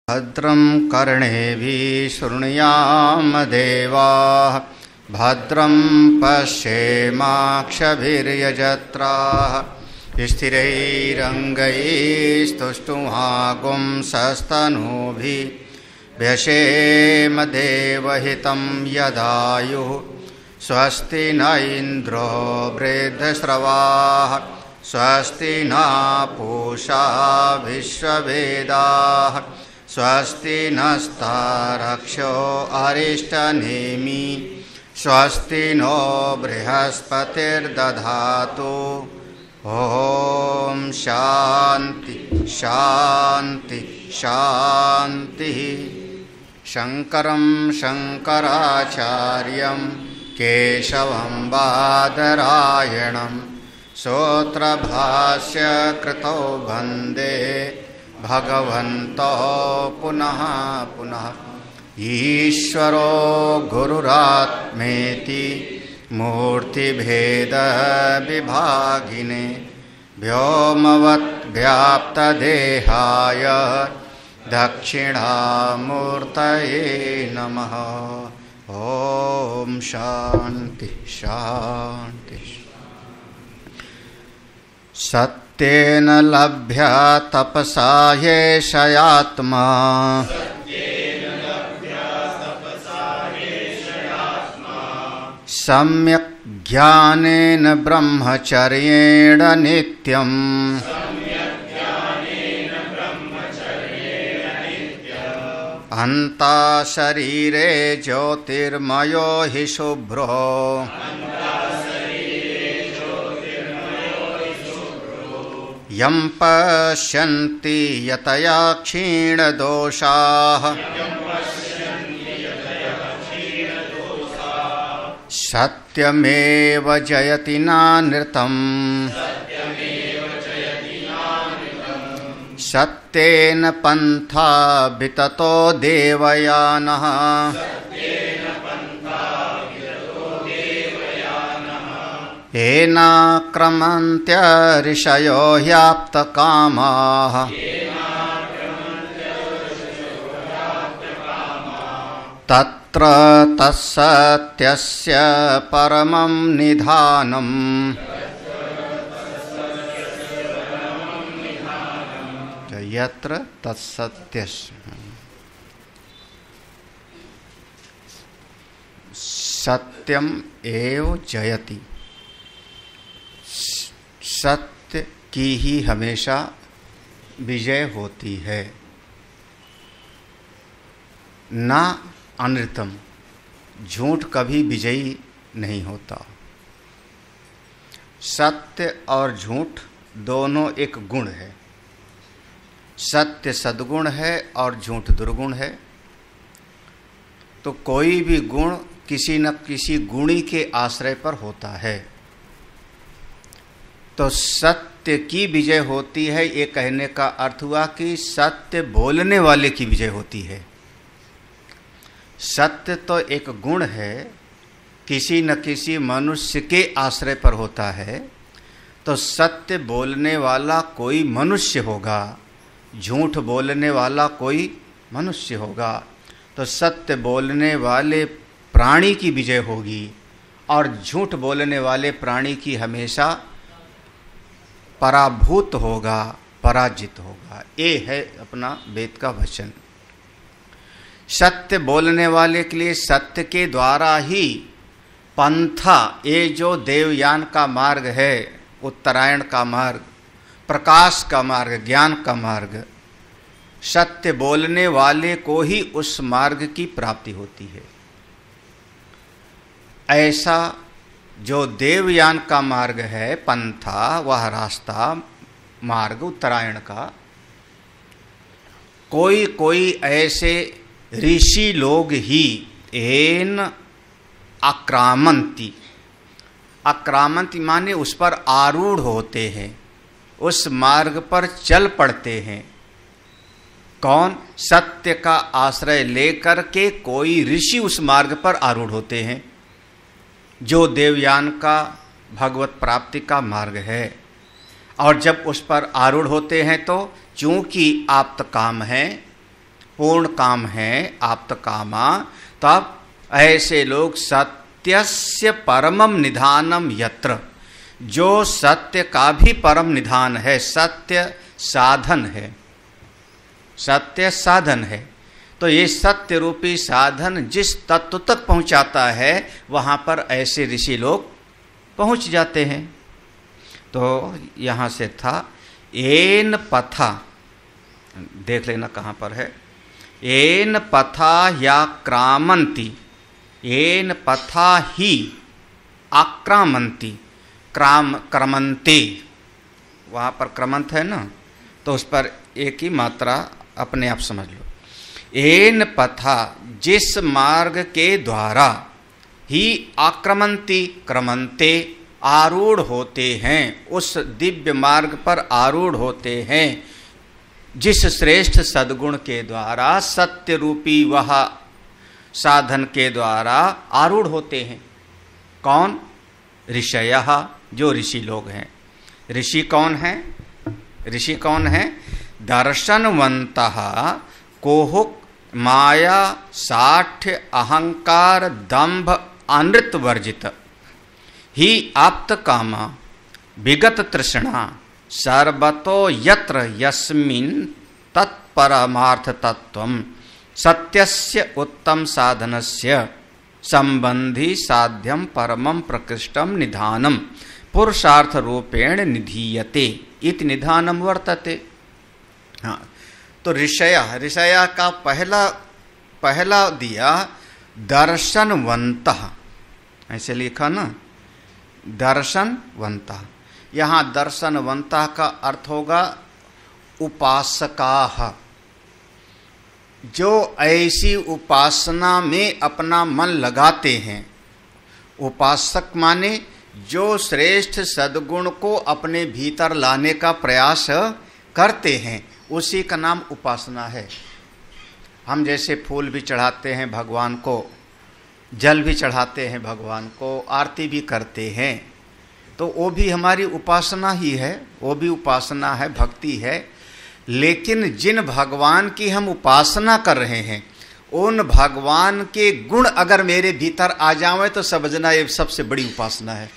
भद्रं कर्णेभिः शृणुयाम देवाः भद्रं पश्येमाक्षभिर्यजत्राः स्थिरैरङ्गैस्तुष्टुवागुंसस्तनूभिः व्यशेम देवहितं यदायुः स्वस्ति न इन्द्रो वृद्धश्रवाः स्वस्ति न पूषा विश्ववेदाः स्वस्ति नस्तारक्षो अरिष्टनेमि स्वस्ति नो बृहस्पतिर्दधातु। ॐ शान्ति शान्ति शान्ति। शङ्करं शङ्कराचार्यं केशवं बादरायणं सूत्रभाष्य कृतौ वन्दे भगवन्तो पुनः पुनः। ईश्वरो गुरुरात्मेति मूर्तिभेदविभागिने व्योमवद्व्याप्तदेहाय दक्षिणामूर्तये नमः। ॐ शान्ति शान्ति। सत्येन लभ्य तपसा येषयात्मा सम्यक् ज्ञानेन ब्रह्मचर्येण नित्यम् अन्ता शरीरे ज्योतिर्मयो हि शुभ्रो यं पश्यन्ति यतया क्षीणदोषाः सत्यमेव जयति नानृतम् सत्येन पन्था विततो देवयानः येनाक्रमन्त्य ऋषयो ह्याप्तकामाः तत्र तत्सत्यस्य परमं निधानम् यत्र तत्सत्यस्य सत्यम एव जयति। सत्य की ही हमेशा विजय होती है, ना अनृतम। झूठ कभी विजयी नहीं होता। सत्य और झूठ दोनों एक गुण है। सत्य सद्गुण है और झूठ दुर्गुण है। तो कोई भी गुण किसी न किसी गुणी के आश्रय पर होता है। तो सत्य की विजय होती है, ये कहने का अर्थ हुआ कि सत्य बोलने वाले की विजय होती है। सत्य तो एक गुण है, किसी न किसी मनुष्य के आश्रय पर होता है। तो सत्य बोलने वाला कोई मनुष्य होगा, झूठ बोलने वाला कोई मनुष्य होगा। तो सत्य बोलने वाले प्राणी की विजय होगी और झूठ बोलने वाले प्राणी की हमेशा पराभूत होगा, पराजित होगा। ये है अपना वेद का वचन। सत्य बोलने वाले के लिए सत्य के द्वारा ही पंथा, ये जो देवयान का मार्ग है, उत्तरायण का मार्ग, प्रकाश का मार्ग, ज्ञान का मार्ग, सत्य बोलने वाले को ही उस मार्ग की प्राप्ति होती है। ऐसा जो देवयान का मार्ग है, पंथा, वह रास्ता, मार्ग उत्तरायण का, कोई कोई ऐसे ऋषि लोग ही एन आक्रामंती, आक्रामंती माने उस पर आरूढ़ होते हैं, उस मार्ग पर चल पड़ते हैं। कौन? सत्य का आश्रय लेकर के कोई ऋषि उस मार्ग पर आरूढ़ होते हैं, जो देवयान का भगवत प्राप्ति का मार्ग है। और जब उस पर आरूढ़ होते हैं तो चूंकि आप्त काम है, पूर्ण काम है, आप्त कामा, तब ऐसे लोग सत्यस्य परमम निधानम यत्र, जो सत्य का भी परम निधान है, सत्य साधन है, सत्य साधन है। तो ये सत्य रूपी साधन जिस तत्व तक पहुंचाता है वहां पर ऐसे ऋषि लोग पहुंच जाते हैं। तो यहां से था एन पथा, देख लेना कहां पर है, एन पथा या क्रामंती, एन पथा ही आक्रामंती, क्रमंते, वहां पर क्रमंत है ना, तो उस पर एक ही मात्रा अपने आप समझ लो। एन पथा, जिस मार्ग के द्वारा, ही आक्रमंती, क्रमंते, आरूढ़ होते हैं, उस दिव्य मार्ग पर आरूढ़ होते हैं, जिस श्रेष्ठ सद्गुण के द्वारा, सत्य रूपी वह साधन के द्वारा आरूढ़ होते हैं। कौन? ऋषयः, जो ऋषि लोग हैं। ऋषि कौन है? ऋषि कौन है? दर्शनवन्तः कोहुक माया साठ्य अहंकार दंभ अनृत वर्जित ही आप्त कामा विगत तृष्णा सर्वतो यत्र यस्मिन् तत्परमार्थ तत्वं सत्यस्य उत्तम साधनस्य संबंधी साध्यम परमं प्रकृष्टम निधानम पुरुषार्थ रूपेण निधीयते इति निधानम वर्तते। हाँ, तो ऋषया का पहला दिया दर्शनवन्तः, ऐसे लिखा ना, दर्शनवन्तः। यहाँ दर्शनवन्तः का अर्थ होगा उपासकाः, जो ऐसी उपासना में अपना मन लगाते हैं। उपासक माने जो श्रेष्ठ सद्गुण को अपने भीतर लाने का प्रयास करते हैं, उसी का नाम उपासना है। हम जैसे फूल भी चढ़ाते हैं भगवान को, जल भी चढ़ाते हैं भगवान को, आरती भी करते हैं, तो वो भी हमारी उपासना ही है, वो भी उपासना है, भक्ति है। लेकिन जिन भगवान की हम उपासना कर रहे हैं, उन भगवान के गुण अगर मेरे भीतर आ जाएं तो समझना ये सबसे बड़ी उपासना है।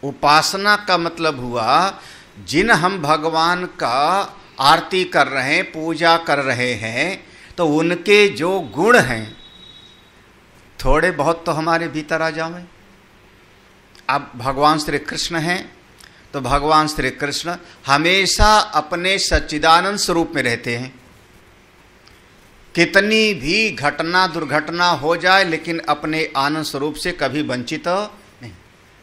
उपासना का मतलब हुआ जिन हम भगवान का आरती कर रहे हैं, पूजा कर रहे हैं, तो उनके जो गुण हैं थोड़े बहुत तो हमारे भीतर आ जाएं। अब भगवान श्री कृष्ण हैं, तो भगवान श्री कृष्ण हमेशा अपने सच्चिदानंद स्वरूप में रहते हैं। कितनी भी घटना दुर्घटना हो जाए, लेकिन अपने आनंद स्वरूप से कभी वंचित नहीं।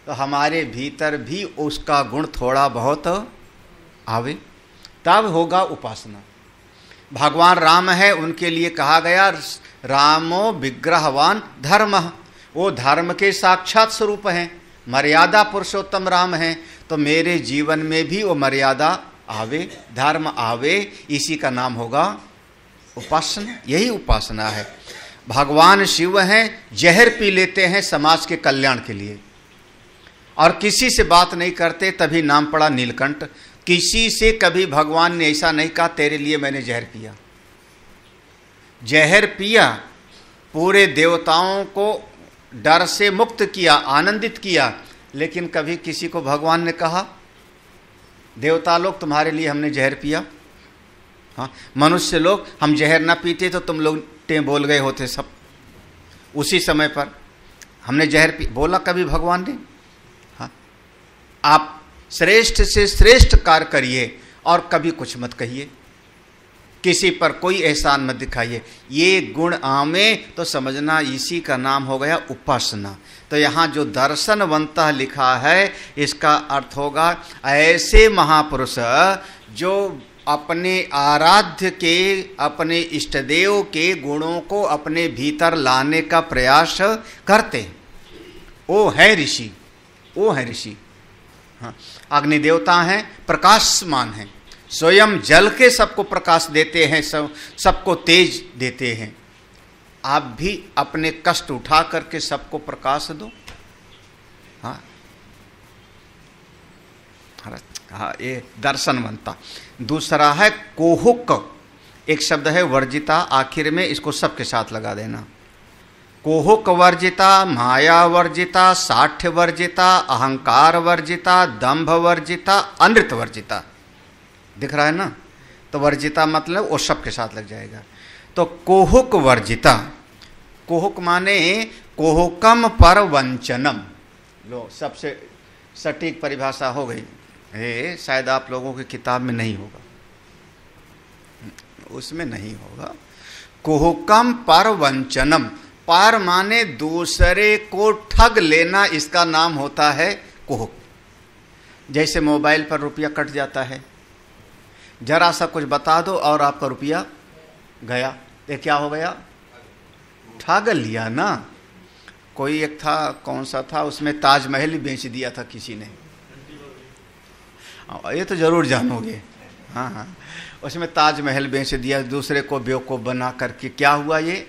तो हमारे भीतर भी उसका गुण थोड़ा बहुत आवे, तब होगा उपासना। भगवान राम है, उनके लिए कहा गया रामो विग्रहवान धर्मः, वो धर्म के साक्षात स्वरूप हैं, मर्यादा पुरुषोत्तम राम हैं। तो मेरे जीवन में भी वो मर्यादा आवे, धर्म आवे, इसी का नाम होगा उपासना। यही उपासना है। भगवान शिव हैं, जहर पी लेते हैं समाज के कल्याण के लिए, और किसी से बात नहीं करते, तभी नाम पड़ा नीलकंठ। किसी से कभी भगवान ने ऐसा नहीं कहा तेरे लिए मैंने जहर पिया। जहर पिया, पूरे देवताओं को डर से मुक्त किया, आनंदित किया, लेकिन कभी किसी को भगवान ने कहा देवता लोग तुम्हारे लिए हमने जहर पिया? हाँ, मनुष्य लोग हम जहर ना पीते तो तुम लोग टे बोल गए होते सब उसी समय पर, हमने जहर पी बोला कभी भगवान ने? हाँ, आप श्रेष्ठ से श्रेष्ठ कार्य करिए और कभी कुछ मत कहिए, किसी पर कोई एहसान मत दिखाइए। ये गुण आवे तो समझना इसी का नाम हो गया उपासना। तो यहाँ जो दर्शनवन्तः लिखा है, इसका अर्थ होगा ऐसे महापुरुष जो अपने आराध्य के, अपने इष्टदेव के गुणों को अपने भीतर लाने का प्रयास करते हैं, वो है ऋषि, वो है ऋषि। हाँ, अग्नि देवता हैं, प्रकाशमान हैं, स्वयं जल के सबको प्रकाश देते हैं, सबको तेज देते हैं। आप भी अपने कष्ट उठा करके सबको प्रकाश दो। हाँ हाँ, ये दर्शनवंता। दूसरा है कोहुक, एक शब्द है वर्जिता आखिर में, इसको सबके साथ लगा देना। कोहुक वर्जिता, माया वर्जिता, साठ्य वर्जिता, अहंकार वर्जिता, दंभ वर्जिता, अनृत वर्जिता। दिख रहा है ना? तो वर्जिता मतलब वो सबके साथ लग जाएगा। तो कोहुक वर्जिता, कोहुक माने कोहुकम पर वंचनम। लो, सबसे सटीक परिभाषा हो गई। शायद आप लोगों की किताब में नहीं होगा, उसमें नहीं होगा। कोहुकम पर वंचनम, पर माने दूसरे को ठग लेना, इसका नाम होता है कोहुक। जैसे मोबाइल पर रुपया कट जाता है, जरा सा कुछ बता दो और आपका रुपया गया, ये क्या हो गया? ठग लिया ना। कोई एक था, कौन सा था, उसमें ताजमहल ही बेच दिया था किसी ने। ये तो जरूर जानोगे। हाँ हाँ, उसमें ताजमहल बेच दिया, दूसरे को बेवकूफ़ बना करके। क्या हुआ ये?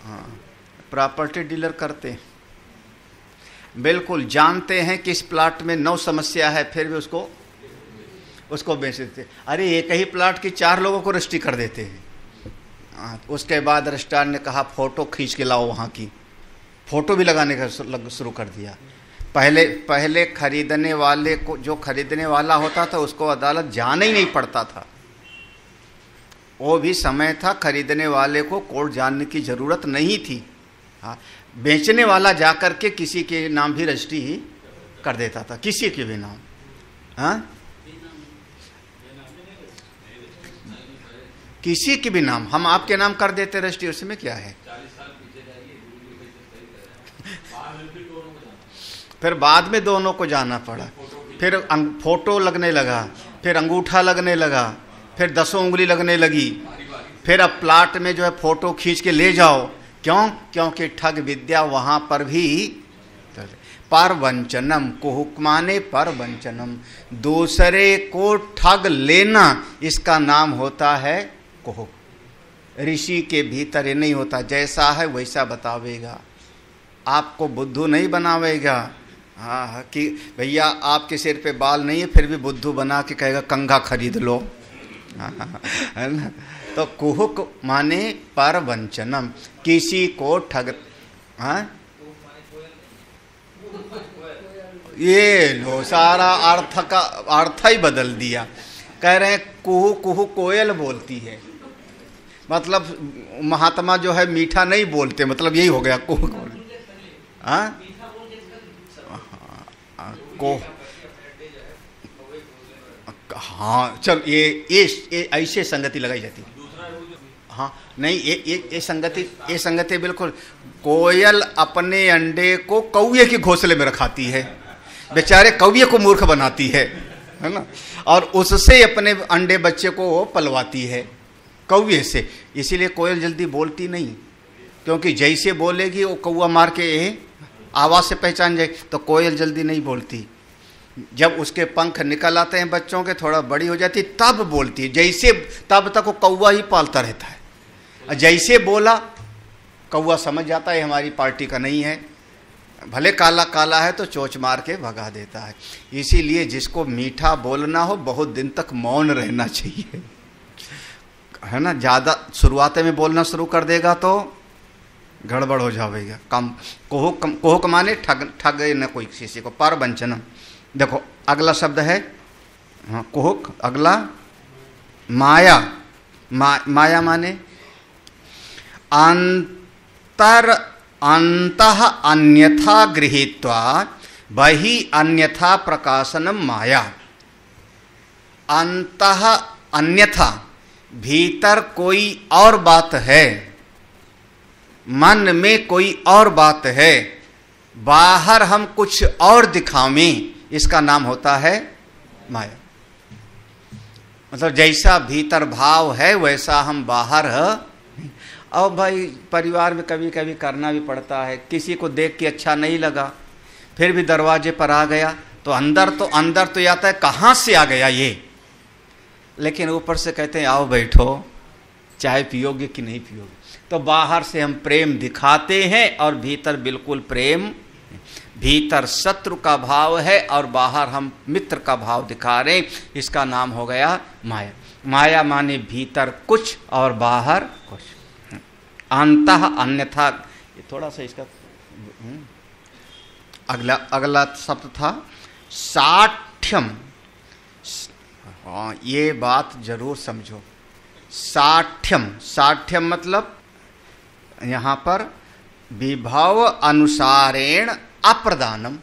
हाँ, प्रॉपर्टी डीलर करते हैं, बिल्कुल जानते हैं कि इस प्लाट में 9 समस्या है, फिर भी उसको बेच देते। अरे एक ही प्लाट की 4 लोगों को रजिस्ट्री कर देते हैं। उसके बाद रजिस्ट्रार ने कहा फोटो खींच के लाओ, वहाँ की फोटो भी लगाने का शुरू कर दिया। पहले खरीदने वाले को, जो खरीदने वाला होता था, उसको अदालत जाना ही नहीं पड़ता था। वो भी समय था खरीदने वाले को कोर्ट जानने की ज़रूरत नहीं थी। हाँ, बेचने वाला जाकर के किसी के नाम भी रजिस्ट्री ही कर देता था, किसी के भी नाम। हाँ, किसी के भी नाम, हम आपके नाम कर देते रजिस्ट्री, उसमें क्या है। फिर बाद में दोनों को जाना पड़ा, फिर फोटो लगने लगा, फिर अंगूठा लगने लगा, फिर 10 उंगली लगने लगी, फिर अब प्लाट में जो है फोटो खींच के ले जाओ। क्यों? क्योंकि ठग विद्या वहाँ पर भी। पर वंचनम, कोहुक माने पर वंचनम, दूसरे को ठग लेना, इसका नाम होता है कोहुक। ऋषि के भीतर ये नहीं होता, जैसा है वैसा बतावेगा, आपको बुद्धू नहीं बनावेगा। हाँ, कि भैया आपके सिर पे बाल नहीं है, फिर भी बुद्धू बना के कहेगा कंघा खरीद लो। है ना? तो कुहुक माने पर वंचनम, किसी को ठग। हाँ, ये लो सारा अर्थ ही बदल दिया। कह रहे हैं कुहू कुहू कोयल बोलती है, मतलब महात्मा जो है मीठा नहीं बोलते, मतलब यही हो गया कुहू। हाँ को, हाँ चल, ये ऐसे संगति लगाई जाती है। हाँ नहीं, ये संगति बिल्कुल। कोयल अपने अंडे को कौवे के घोंसले में रखाती है, बेचारे कौवे को मूर्ख बनाती है ना, और उससे अपने अंडे बच्चे को वो पलवाती है, कौवे से। इसीलिए कोयल जल्दी बोलती नहीं, क्योंकि जैसे बोलेगी वो कौवा मार के आवाज़ से पहचान जाए, तो कोयल जल्दी नहीं बोलती। जब उसके पंख निकल आते हैं बच्चों के, थोड़ा बड़ी हो जाती तब बोलती है। जैसे तब तक वो कौवा ही पालता रहता है, जैसे बोला कौवा समझ जाता है हमारी पार्टी का नहीं है, भले काला काला है तो चोंच मार के भगा देता है। इसीलिए जिसको मीठा बोलना हो बहुत दिन तक मौन रहना चाहिए, है ना। ज़्यादा शुरुआत में बोलना शुरू कर देगा तो गड़बड़ हो जाएगा। कम कोहुक माने ठग न कोई किसी को, पर वंचनम। देखो अगला शब्द है, हाँ कोहुक। अगला माया। माया माने अंतः अन्यथा गृहीत्वा बहि अन्यथा प्रकाशनम माया। अंतः अन्यथा, भीतर कोई और बात है, मन में कोई और बात है, बाहर हम कुछ और दिखावें, इसका नाम होता है माया। मतलब जैसा भीतर भाव है वैसा हम बाहर है। और भाई परिवार में कभी कभी करना भी पड़ता है, किसी को देख के अच्छा नहीं लगा, फिर भी दरवाजे पर आ गया, तो अंदर तो आता है कहाँ से आ गया ये, लेकिन ऊपर से कहते हैं आओ बैठो, चाय पियोगे कि नहीं पियोगे। तो बाहर से हम प्रेम दिखाते हैं और भीतर बिल्कुल प्रेम, भीतर शत्रु का भाव है और बाहर हम मित्र का भाव दिखा रहे हैं, इसका नाम हो गया माया। माया माने भीतर कुछ और बाहर कुछ, अंतः अन्यथा। ये थोड़ा सा इसका अगला शब्द था साठ्यम। हाँ, ये बात जरूर समझो। साठ्यम, साठ्यम मतलब यहां पर विभव अनुसारेण अप्रदानम।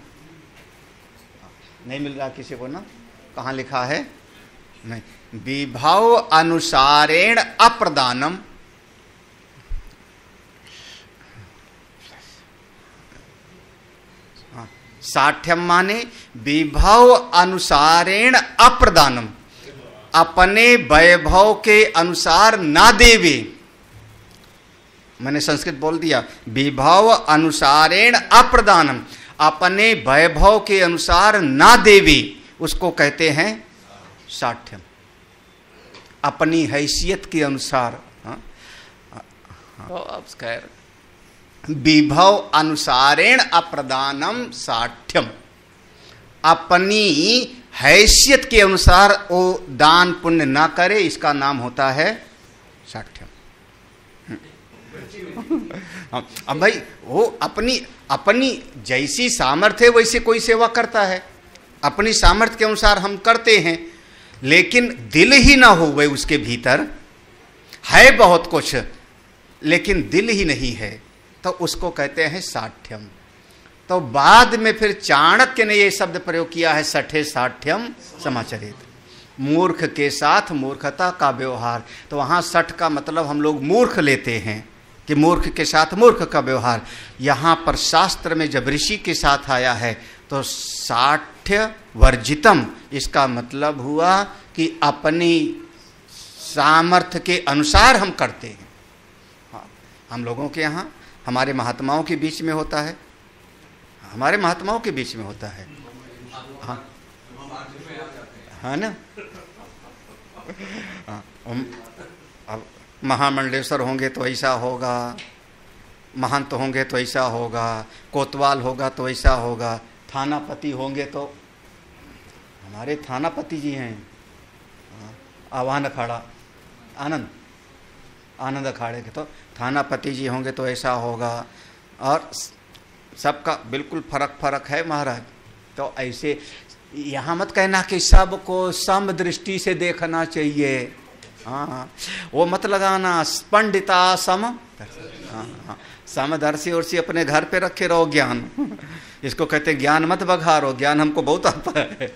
नहीं मिल रहा किसी को ना, कहाँ लिखा है? नहीं, विभव अनुसारेण अप्रदानम। साठ्यम माने विभव अनुसारेण अप्रदानम, अपने वैभव के अनुसार ना देवे। मैंने संस्कृत बोल दिया, विभव अनुसारेण अप्रदानम, अपने वैभव के अनुसार ना देवे, उसको कहते हैं साठ्यम। अपनी हैसियत के अनुसार। तो अब खैर, विभव अनुसारेण अप्रदानम साठ्यम, अपनी हैसियत के अनुसार वो दान पुण्य ना करे, इसका नाम होता है साठ्यम। अब भाई वो अपनी जैसी सामर्थ्य है वैसे कोई सेवा करता है, अपनी सामर्थ्य के अनुसार हम करते हैं, लेकिन दिल ही ना हो वह उसके भीतर है बहुत कुछ, लेकिन दिल ही नहीं है, तो उसको कहते हैं साठ्यम। तो बाद में फिर चाणक्य ने यह शब्द प्रयोग किया है, सठे साठ्यम समाचरित, मूर्ख के साथ मूर्खता का व्यवहार। तो वहां सठ का मतलब हम लोग मूर्ख लेते हैं कि मूर्ख के साथ मूर्ख का व्यवहार। यहां पर शास्त्र में जब ऋषि के साथ आया है तो साठ्य वर्जितम, इसका मतलब हुआ कि अपनी सामर्थ्य के अनुसार हम करते हैं। हाँ, हम लोगों के यहाँ हमारे महात्माओं के बीच में होता है, हमारे महात्माओं के बीच में होता है। हाँ, हाँ ना। हाँ, अब महामंडलेश्वर होंगे तो ऐसा होगा, महंत होंगे तो ऐसा होगा, कोतवाल होगा तो ऐसा होगा, थानापति होंगे तो हमारे थानापति जी हैं आवाहन अखाड़ा, आनंद अखाड़े के, तो थानापति जी होंगे तो ऐसा होगा। और सबका बिल्कुल फर्क है महाराज। तो ऐसे यहाँ मत कहना कि सबको सम दृष्टि से देखना चाहिए। हाँ, वो मत लगाना पंडिता सम। हाँ, समदर्शी और सी अपने घर पे रखे रहो ज्ञान। इसको कहते ज्ञान मत बघारो, ज्ञान हमको बहुत आता है।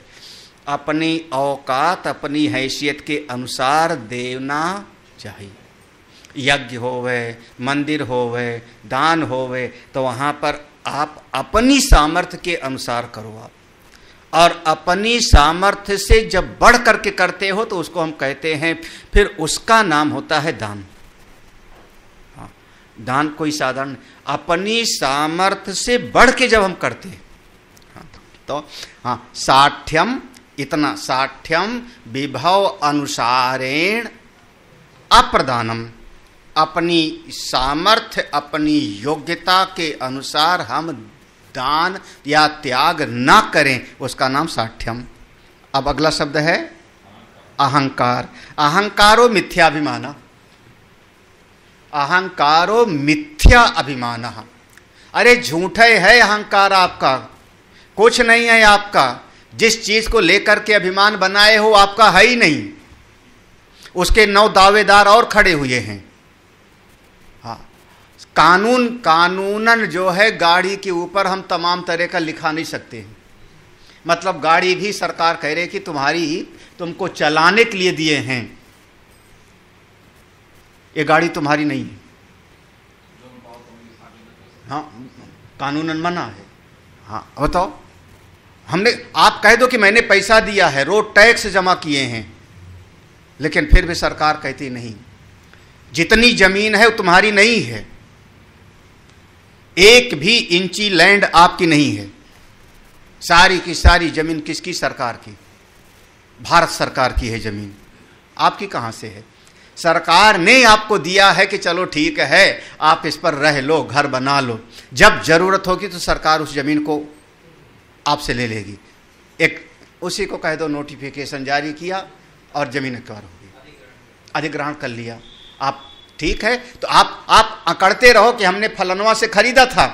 अपनी औकात अपनी हैसियत के अनुसार देना चाहिए। यज्ञ होवे, मंदिर होवे, दान होवे, तो वहाँ पर आप अपनी सामर्थ्य के अनुसार करो आप, और अपनी सामर्थ्य से जब बढ़ करके करते हो तो उसको हम कहते हैं, फिर उसका नाम होता है दान। हाँ, दान कोई साधारण, अपनी सामर्थ्य से बढ़ के जब हम करते हैं। हाँ, तो हाँ, साठ्यम, इतना साठ्यम विभव अनुसारेण अप्रदानम, अपनी सामर्थ्य अपनी योग्यता के अनुसार हम दान या त्याग ना करें, उसका नाम साठ्यम। अब अगला शब्द है अहंकार। अहंकारो मिथ्याभिमान, अहंकारो मिथ्या अभिमान। अरे झूठे है अहंकार आपका, कुछ नहीं है आपका। जिस चीज को लेकर के अभिमान बनाए हो आपका है ही नहीं, उसके 9 दावेदार और खड़े हुए हैं। हाँ, कानूनन जो है गाड़ी के ऊपर हम तमाम तरह का लिखा नहीं सकते हैं। मतलब गाड़ी भी सरकार कह रही कि तुमको चलाने के लिए दिए हैं, ये गाड़ी तुम्हारी नहीं है। हाँ, कानूनन मना है। हाँ, बताओ, आप कह दो कि मैंने पैसा दिया है, रोड टैक्स जमा किए हैं, लेकिन फिर भी सरकार कहती नहीं, जितनी जमीन है वो तुम्हारी नहीं है, 1 भी इंची लैंड आपकी नहीं है, सारी की सारी जमीन किसकी? सरकार की, भारत सरकार की है जमीन, आपकी कहां से है? सरकार ने आपको दिया है कि चलो ठीक है आप इस पर रह लो, घर बना लो, जब जरूरत होगी तो सरकार उस जमीन को आपसे ले लेगी। एक उसी को कह दो नोटिफिकेशन जारी किया और जमीन एक्वायर होगी। अधिग्रहण कर लिया। आप ठीक है, तो आप अकड़ते रहो कि हमने फलनवा से खरीदा था,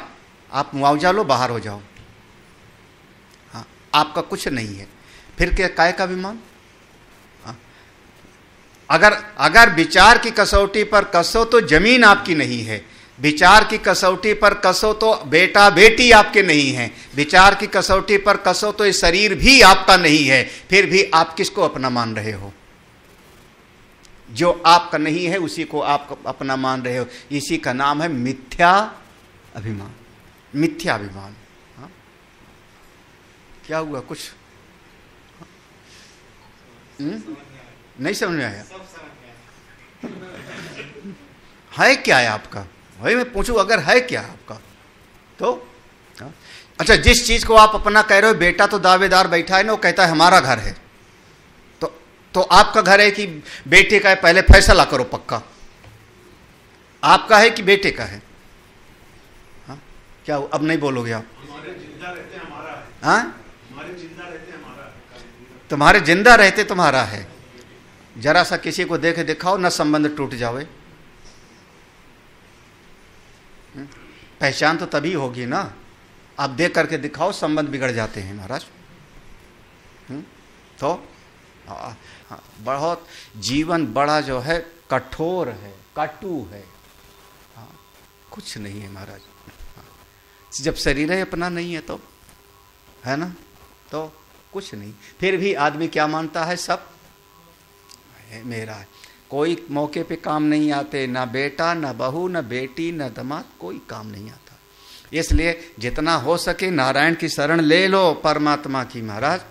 आप मुआवजा लो, बाहर हो जाओ। हाँ, आपका कुछ नहीं है, फिर क्या काय का अभिमान? अगर विचार की कसौटी पर कसो तो जमीन आपकी नहीं है, विचार की कसौटी पर कसो तो बेटा बेटी आपके नहीं है, विचार की कसौटी पर कसो तो ये शरीर भी आपका नहीं है, फिर भी आप किसको अपना मान रहे हो? जो आपका नहीं है उसी को आप अपना मान रहे हो। इसी का नाम है मिथ्या अभिमान, मिथ्या अभिमान। हाँ? क्या हुआ? कुछ नहीं समझ में आया? है क्या है आपका? वही मैं पूछूं, अगर है क्या आपका तो अच्छा, जिस चीज को आप अपना कह रहे हो, बेटा तो दावेदार बैठा है ना, वो कहता है हमारा घर है, तो आपका घर है कि बेटे का है? पहले फैसला करो पक्का, आपका है कि बेटे का है? हाँ? क्या अब नहीं बोलोगे आप? हाँ, तुम्हारे जिंदा रहते तुम्हारा है। जरा सा किसी को देखे दिखाओ ना, संबंध टूट जावे। पहचान तो तभी होगी ना, आप देख करके दिखाओ, संबंध बिगड़ जाते हैं महाराज। तो बहुत जीवन बड़ा जो है कठोर है, कटु है। कुछ नहीं है महाराज। जब शरीर ही अपना नहीं है तो है ना, तो कुछ नहीं। फिर भी आदमी क्या मानता है? सब है मेरा है। कोई मौके पे काम नहीं आते, ना बेटा, ना बहू, ना बेटी, ना दामाद, कोई काम नहीं आता। इसलिए जितना हो सके नारायण की शरण ले लो, परमात्मा की महाराज।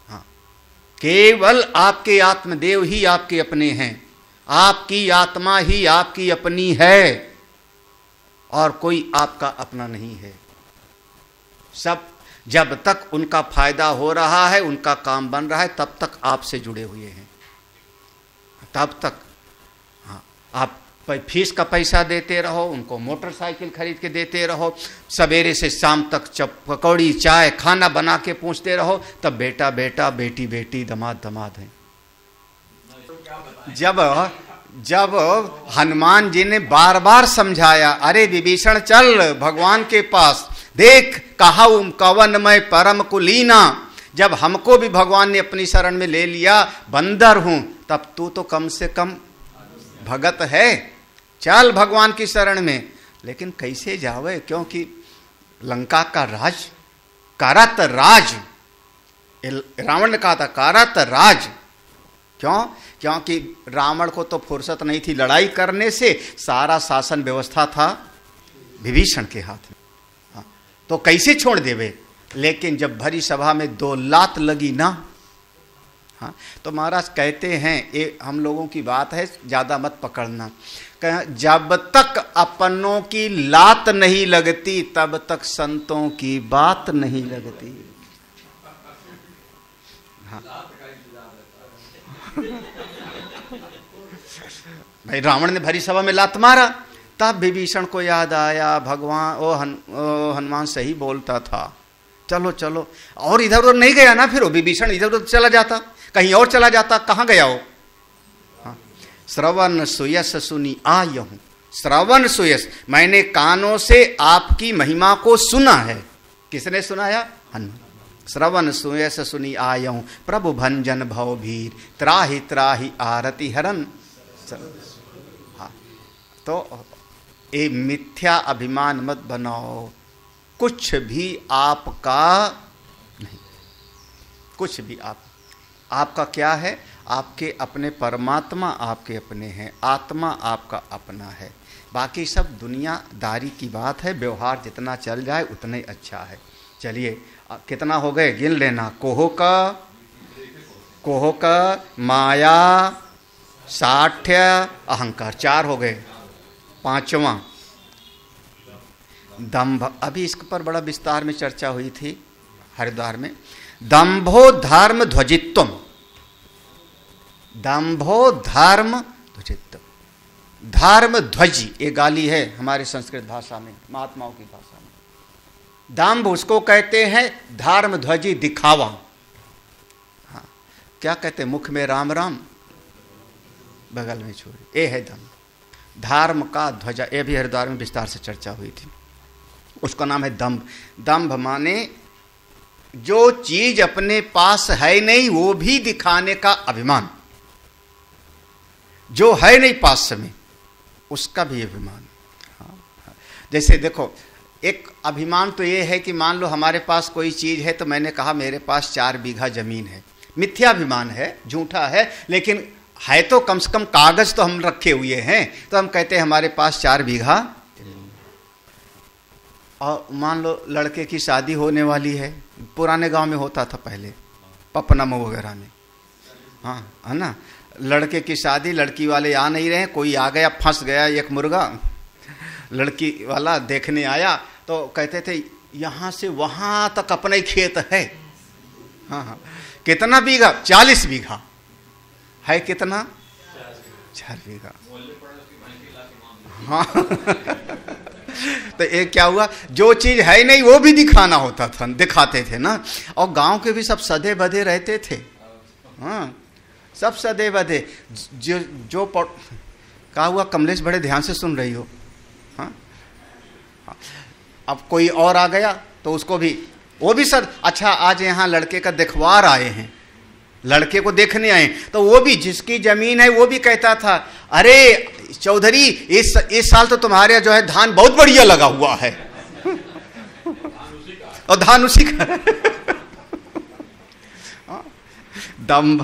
हाँ, केवल आपके आत्मदेव ही आपके अपने हैं, आपकी आत्मा ही आपकी अपनी है, और कोई आपका अपना नहीं है। सब जब तक उनका फायदा हो रहा है, उनका काम बन रहा है, तब तक आपसे जुड़े हुए हैं, तब तक। हाँ, आप फीस का पैसा देते रहो, उनको मोटरसाइकिल खरीद के देते रहो, सवेरे से शाम तक पकौड़ी चाय खाना बना के पूछते रहो, तब बेटा बेटा, बेटी बेटी, दामाद दामाद है। जब हनुमान जी ने बार बार समझाया, अरे विभीषण चल भगवान के पास, देख कहूँ कवन मैं परम कुलीना, जब हमको भी भगवान ने अपनी शरण में ले लिया, बंदर हूं, तब तू तो कम से कम भगत है, चल भगवान की शरण में। लेकिन कैसे जावे? क्योंकि लंका का राज, करत राज, रावण ने कहा था करत राज। क्यों? क्योंकि रावण को तो फुर्सत नहीं थी लड़ाई करने से, सारा शासन व्यवस्था था विभीषण के हाथ में। हाँ, तो कैसे छोड़ देवे? लेकिन जब भरी सभा में 2 लात लगी ना, हाँ, तो महाराज कहते हैं, ये हम लोगों की बात है, ज्यादा मत पकड़ना, जब तक अपनों की लात नहीं लगती तब तक संतों की बात नहीं लगती। हाँ। भाई रावण ने भरी सभा में लात मारा, तब विभीषण को याद आया, भगवान हनुमान सही बोलता था, चलो चलो। और इधर उधर नहीं गया ना, फिर वो विभीषण इधर उधर चला जाता, कहीं और चला जाता। कहाँ गया हो? हाँ, श्रवण सुयस सुनी आयहूं। श्रवण सुयस, मैंने कानों से आपकी महिमा को सुना है। किसने सुनाया? हनुमान। श्रवण सुयस सुनी आयहूं, प्रभु भंजन भव भीर, त्राहि त्राहि आरति हरन। हाँ, तो ये मिथ्या अभिमान मत बनाओ, कुछ भी आपका नहीं, कुछ भी आपका क्या है? आपके अपने परमात्मा आपके अपने हैं, आत्मा आपका अपना है। बाकी सब दुनियादारी की बात है, व्यवहार जितना चल जाए उतना ही अच्छा है। चलिए, कितना हो गए गिन लेना। कोह का माया, साठ्य, अहंकार, 4 हो गए। 5वां दंभ। अभी इस पर बड़ा विस्तार में चर्चा हुई थी हरिद्वार में। दंभो धर्म ध्वजित्वम, दंभो धर्म ध्वजित्वम, धर्म ध्वजी, ये गाली है हमारे संस्कृत भाषा में, महात्माओं की भाषा में। दंभ उसको कहते हैं धर्म ध्वजी, दिखावा। हाँ, क्या कहते हैं? मुख में राम राम, बगल में छुरी, ये है दंभ। धर्म का ध्वजा, ये भी हरिद्वार में विस्तार से चर्चा हुई थी, उसका नाम है दंभ। दंभ माने जो चीज अपने पास है नहीं वो भी दिखाने का अभिमान, जो है नहीं पास में उसका भी अभिमान। हाँ। जैसे देखो, एक अभिमान तो ये है कि मान लो हमारे पास कोई चीज है, तो मैंने कहा मेरे पास 4 बीघा जमीन है, मिथ्याभिमान है, झूठा है, लेकिन है तो कम से कम कागज तो हम रखे हुए हैं, तो हम कहते हैं हमारे पास 4 बीघा। और मान लो लड़के की शादी होने वाली है, पुराने गांव में होता था पहले, पपनम वगैरह में, हाँ है ना, लड़के की शादी, लड़की वाले आ नहीं रहे, कोई आ गया, फंस गया एक मुर्गा, लड़की वाला देखने आया, तो कहते थे यहाँ से वहाँ तक अपना ही खेत है। हाँ हाँ, कितना बीघा? 40 बीघा है। कितना? 4 बीघा। हाँ तो एक क्या हुआ, जो चीज है नहीं वो भी दिखाना होता था, दिखाते थे ना। और गांव के भी सब सदे बधे रहते थे, हाँ सब सदे बधे। जो क्या हुआ कमलेश, बड़े ध्यान से सुन रही हो। हाँ, अब कोई और आ गया तो उसको भी, वो भी सर, अच्छा आज यहाँ लड़के का दिखवार आए हैं, लड़के को देखने आए, तो वो भी जिसकी जमीन है वो भी कहता था, अरे चौधरी इस साल तो तुम्हारे जो है धान बहुत बढ़िया लगा हुआ है। और धान उसी का। दंभ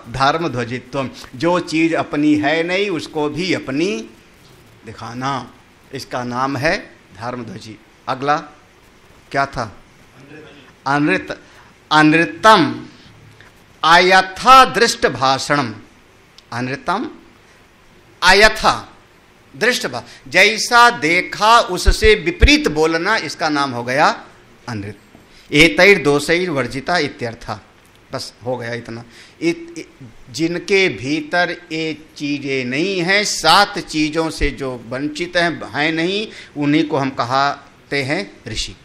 धर्म ध्वजित्व, जो चीज अपनी है नहीं उसको भी अपनी दिखाना, इसका नाम है धर्म ध्वजी। अगला क्या था? अनृतम आयथा दृष्ट भाषणम। अनृतम आयथा दृष्ट भाषण, जैसा देखा उससे विपरीत बोलना, इसका नाम हो गया अनृत। एतैर दोषैर वर्जिता इत्यर्था। बस हो गया इतना। जिनके भीतर ये चीजें नहीं हैं, 7 चीजों से जो वंचित हैं नहीं, उन्हीं को हम कहते हैं ऋषि।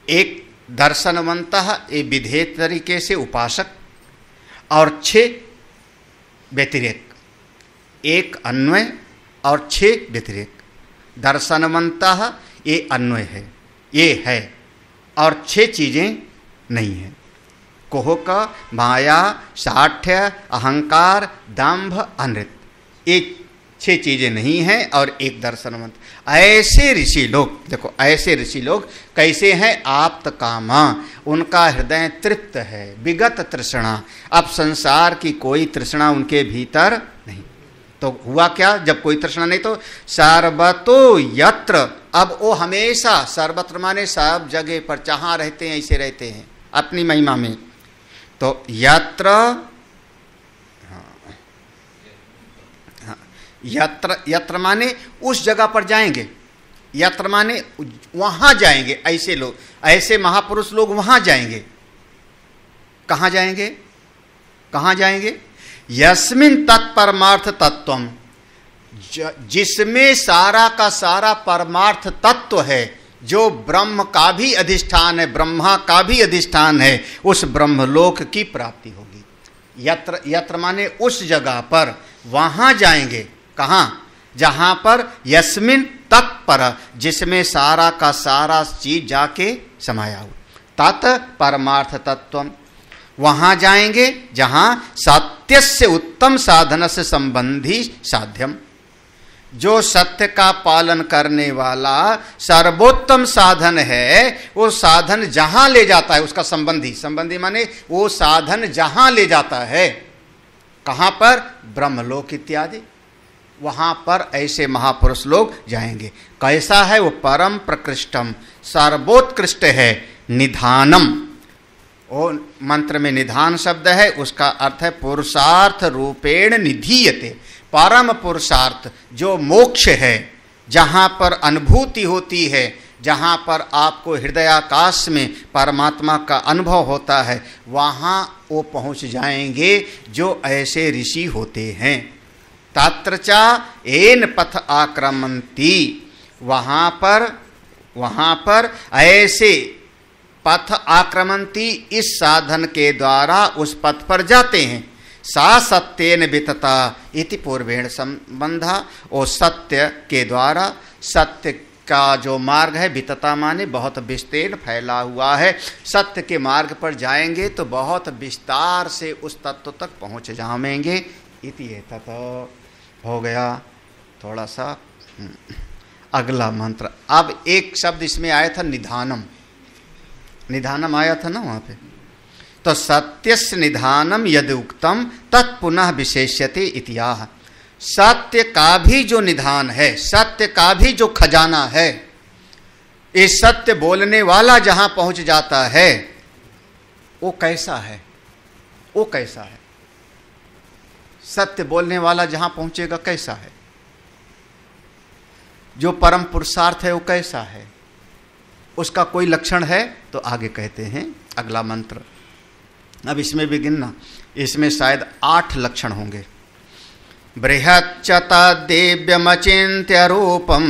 एक दर्शनवंतः, ये विधेय तरीके से उपासक, और 6 व्यतिरेक, एक अन्वय और 6 व्यतिरेक। दर्शनवंतः ये अन्वय है, ये है, और 6 चीजें नहीं है। कोहक, माया, साठ्य, अहंकार, दंभ, अनृत, ये 6 चीजें नहीं हैं, और एक दर्शनवंत। ऐसे ऋषि लोग, देखो ऐसे ऋषि लोग कैसे हैं? आप्त कामा, उनका हृदय तृप्त है, विगत तृष्णा, अब संसार की कोई तृष्णा उनके भीतर नहीं। तो हुआ क्या, जब कोई तृष्णा नहीं तो सर्वतो यत्र, अब वो हमेशा, सर्वत्र माने सब जगह पर, जहां रहते हैं ऐसे रहते हैं अपनी महिमा में। तो यत्र, यत्र माने उस जगह पर जाएंगे, यत्र माने वहां जाएंगे। ऐसे लोग, ऐसे महापुरुष लोग वहां जाएंगे। कहां जाएंगे? कहां जाएंगे? यस्मिन तत्परमार्थ तत्वम, जिसमें सारा का सारा परमार्थ तत्व है, जो ब्रह्म का भी अधिष्ठान है, ब्रह्मा का भी अधिष्ठान है, उस ब्रह्मलोक की प्राप्ति होगी। यत्र, यत्र माने उस जगह पर, वहां जाएंगे। कहां? जहां पर यस्मिन तत्पर, जिसमें सारा का सारा चीज जाके समाया हो। तत् परमार्थ तत्वम, वहां जाएंगे जहां सत्य से उत्तम साधन से संबंधी साध्यम, जो सत्य का पालन करने वाला सर्वोत्तम साधन है, वो साधन जहां ले जाता है, उसका संबंधी, संबंधी माने वो साधन जहां ले जाता है, कहां पर? ब्रह्मलोक इत्यादि, वहां पर ऐसे महापुरुष लोग जाएंगे। कैसा है वो? परम प्रकृष्टम, सर्वोत्कृष्ट है। निधानम, वो मंत्र में निधान शब्द है, उसका अर्थ है पुरुषार्थ रूपेण निधीयते, परम पुरुषार्थ, जो मोक्ष है, जहां पर अनुभूति होती है, जहां पर आपको हृदयाकाश में परमात्मा का अनुभव होता है, वहां वो पहुंच जाएंगे जो ऐसे ऋषि होते हैं। तत्र चा एन पथ आक्रमंती, वहां पर ऐसे पथ आक्रमंती, इस साधन के द्वारा उस पथ पर जाते हैं। सा सत्येन वितता इति पूर्वेण संबंधा। और सत्य के द्वारा, सत्य का जो मार्ग है, वितता माने बहुत विस्तीर्ण फैला हुआ है। सत्य के मार्ग पर जाएंगे तो बहुत विस्तार से उस तत्व तक पहुंच जाएंगे। इति एतत् हो गया थोड़ा सा। अगला मंत्र, अब एक शब्द इसमें आया था निधानम, निधानम आया था ना वहां पे। तो सत्यस्य निधानम यदि उक्तम तत्पुनः विशेष्यते इत्याह। सत्य का भी जो निधान है, सत्य का भी जो खजाना है, इस सत्य बोलने वाला जहां पहुंच जाता है वो कैसा है, वो कैसा है? सत्य बोलने वाला जहां पहुंचेगा कैसा है? जो परम पुरुषार्थ है वो कैसा है? उसका कोई लक्षण है? तो आगे कहते हैं अगला मंत्र। अब इसमें भी गिनना, इसमें शायद 8 लक्षण होंगे। बृहच्च तद्दिव्यमचिन्त्य रूपम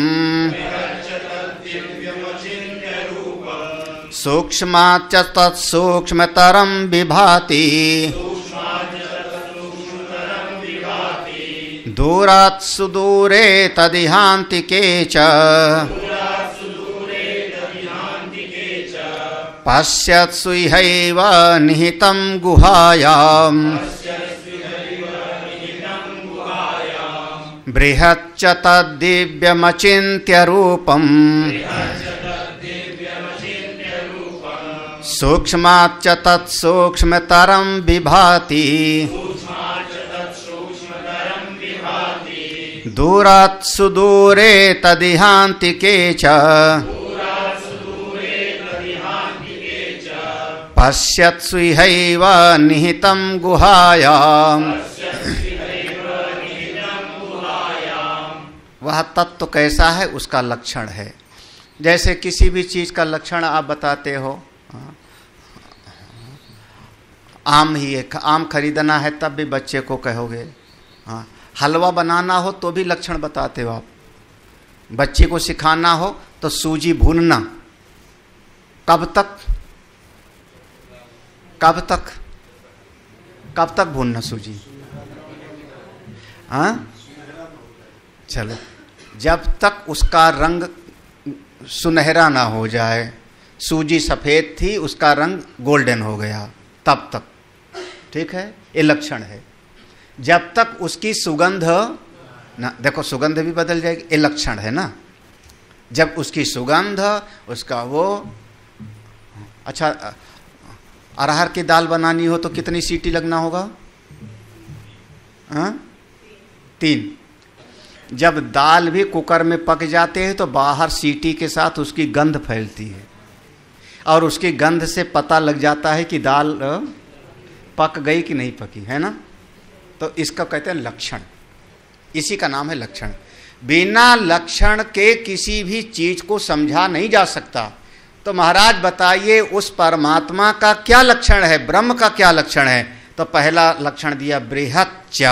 सूक्ष्माच्च तत्सूक्ष्मतरं विभाति दूरात् सुदूरे तदिहान्तिके च पश्यत्सु इहैव निहितं गुहायाम् बृहच्च तद्दिव्यमचिन्त्य रूपम् सूक्ष्माच्च तत्सूक्ष्मतरं विभाति दूरात् सुदूरे तदिहान्तिके च पश्यत्सु इहैव निहितं गुहायाम्। वह तत्व कैसा है उसका लक्षण है। जैसे किसी भी चीज का लक्षण आप बताते हो, आम ही एक आम खरीदना है तब भी बच्चे को कहोगे, हाँ। हलवा बनाना हो तो भी लक्षण बताते हो आप। बच्चे को सिखाना हो तो सूजी भूनना, कब तक कब तक कब तक भूनना सूजी? हाँ, चलो, जब तक उसका रंग सुनहरा ना हो जाए। सूजी सफेद थी, उसका रंग गोल्डन हो गया, तब तक। ठीक है, ये लक्षण है। जब तक उसकी सुगंध ना, देखो सुगंध भी बदल जाएगी, ये लक्षण है ना। जब उसकी सुगंध, उसका वो, अच्छा अरहर की दाल बनानी हो तो कितनी सीटी लगना होगा? 3। जब दाल भी कुकर में पक जाते हैं तो बाहर सीटी के साथ उसकी गंध फैलती है और उसकी गंध से पता लग जाता है कि दाल पक गई कि नहीं पकी, है ना। तो इसका कहते हैं लक्षण, इसी का नाम है लक्षण। बिना लक्षण के किसी भी चीज को समझा नहीं जा सकता। तो महाराज बताइए उस परमात्मा का क्या लक्षण है, ब्रह्म का क्या लक्षण है? तो पहला लक्षण दिया बृहच्च।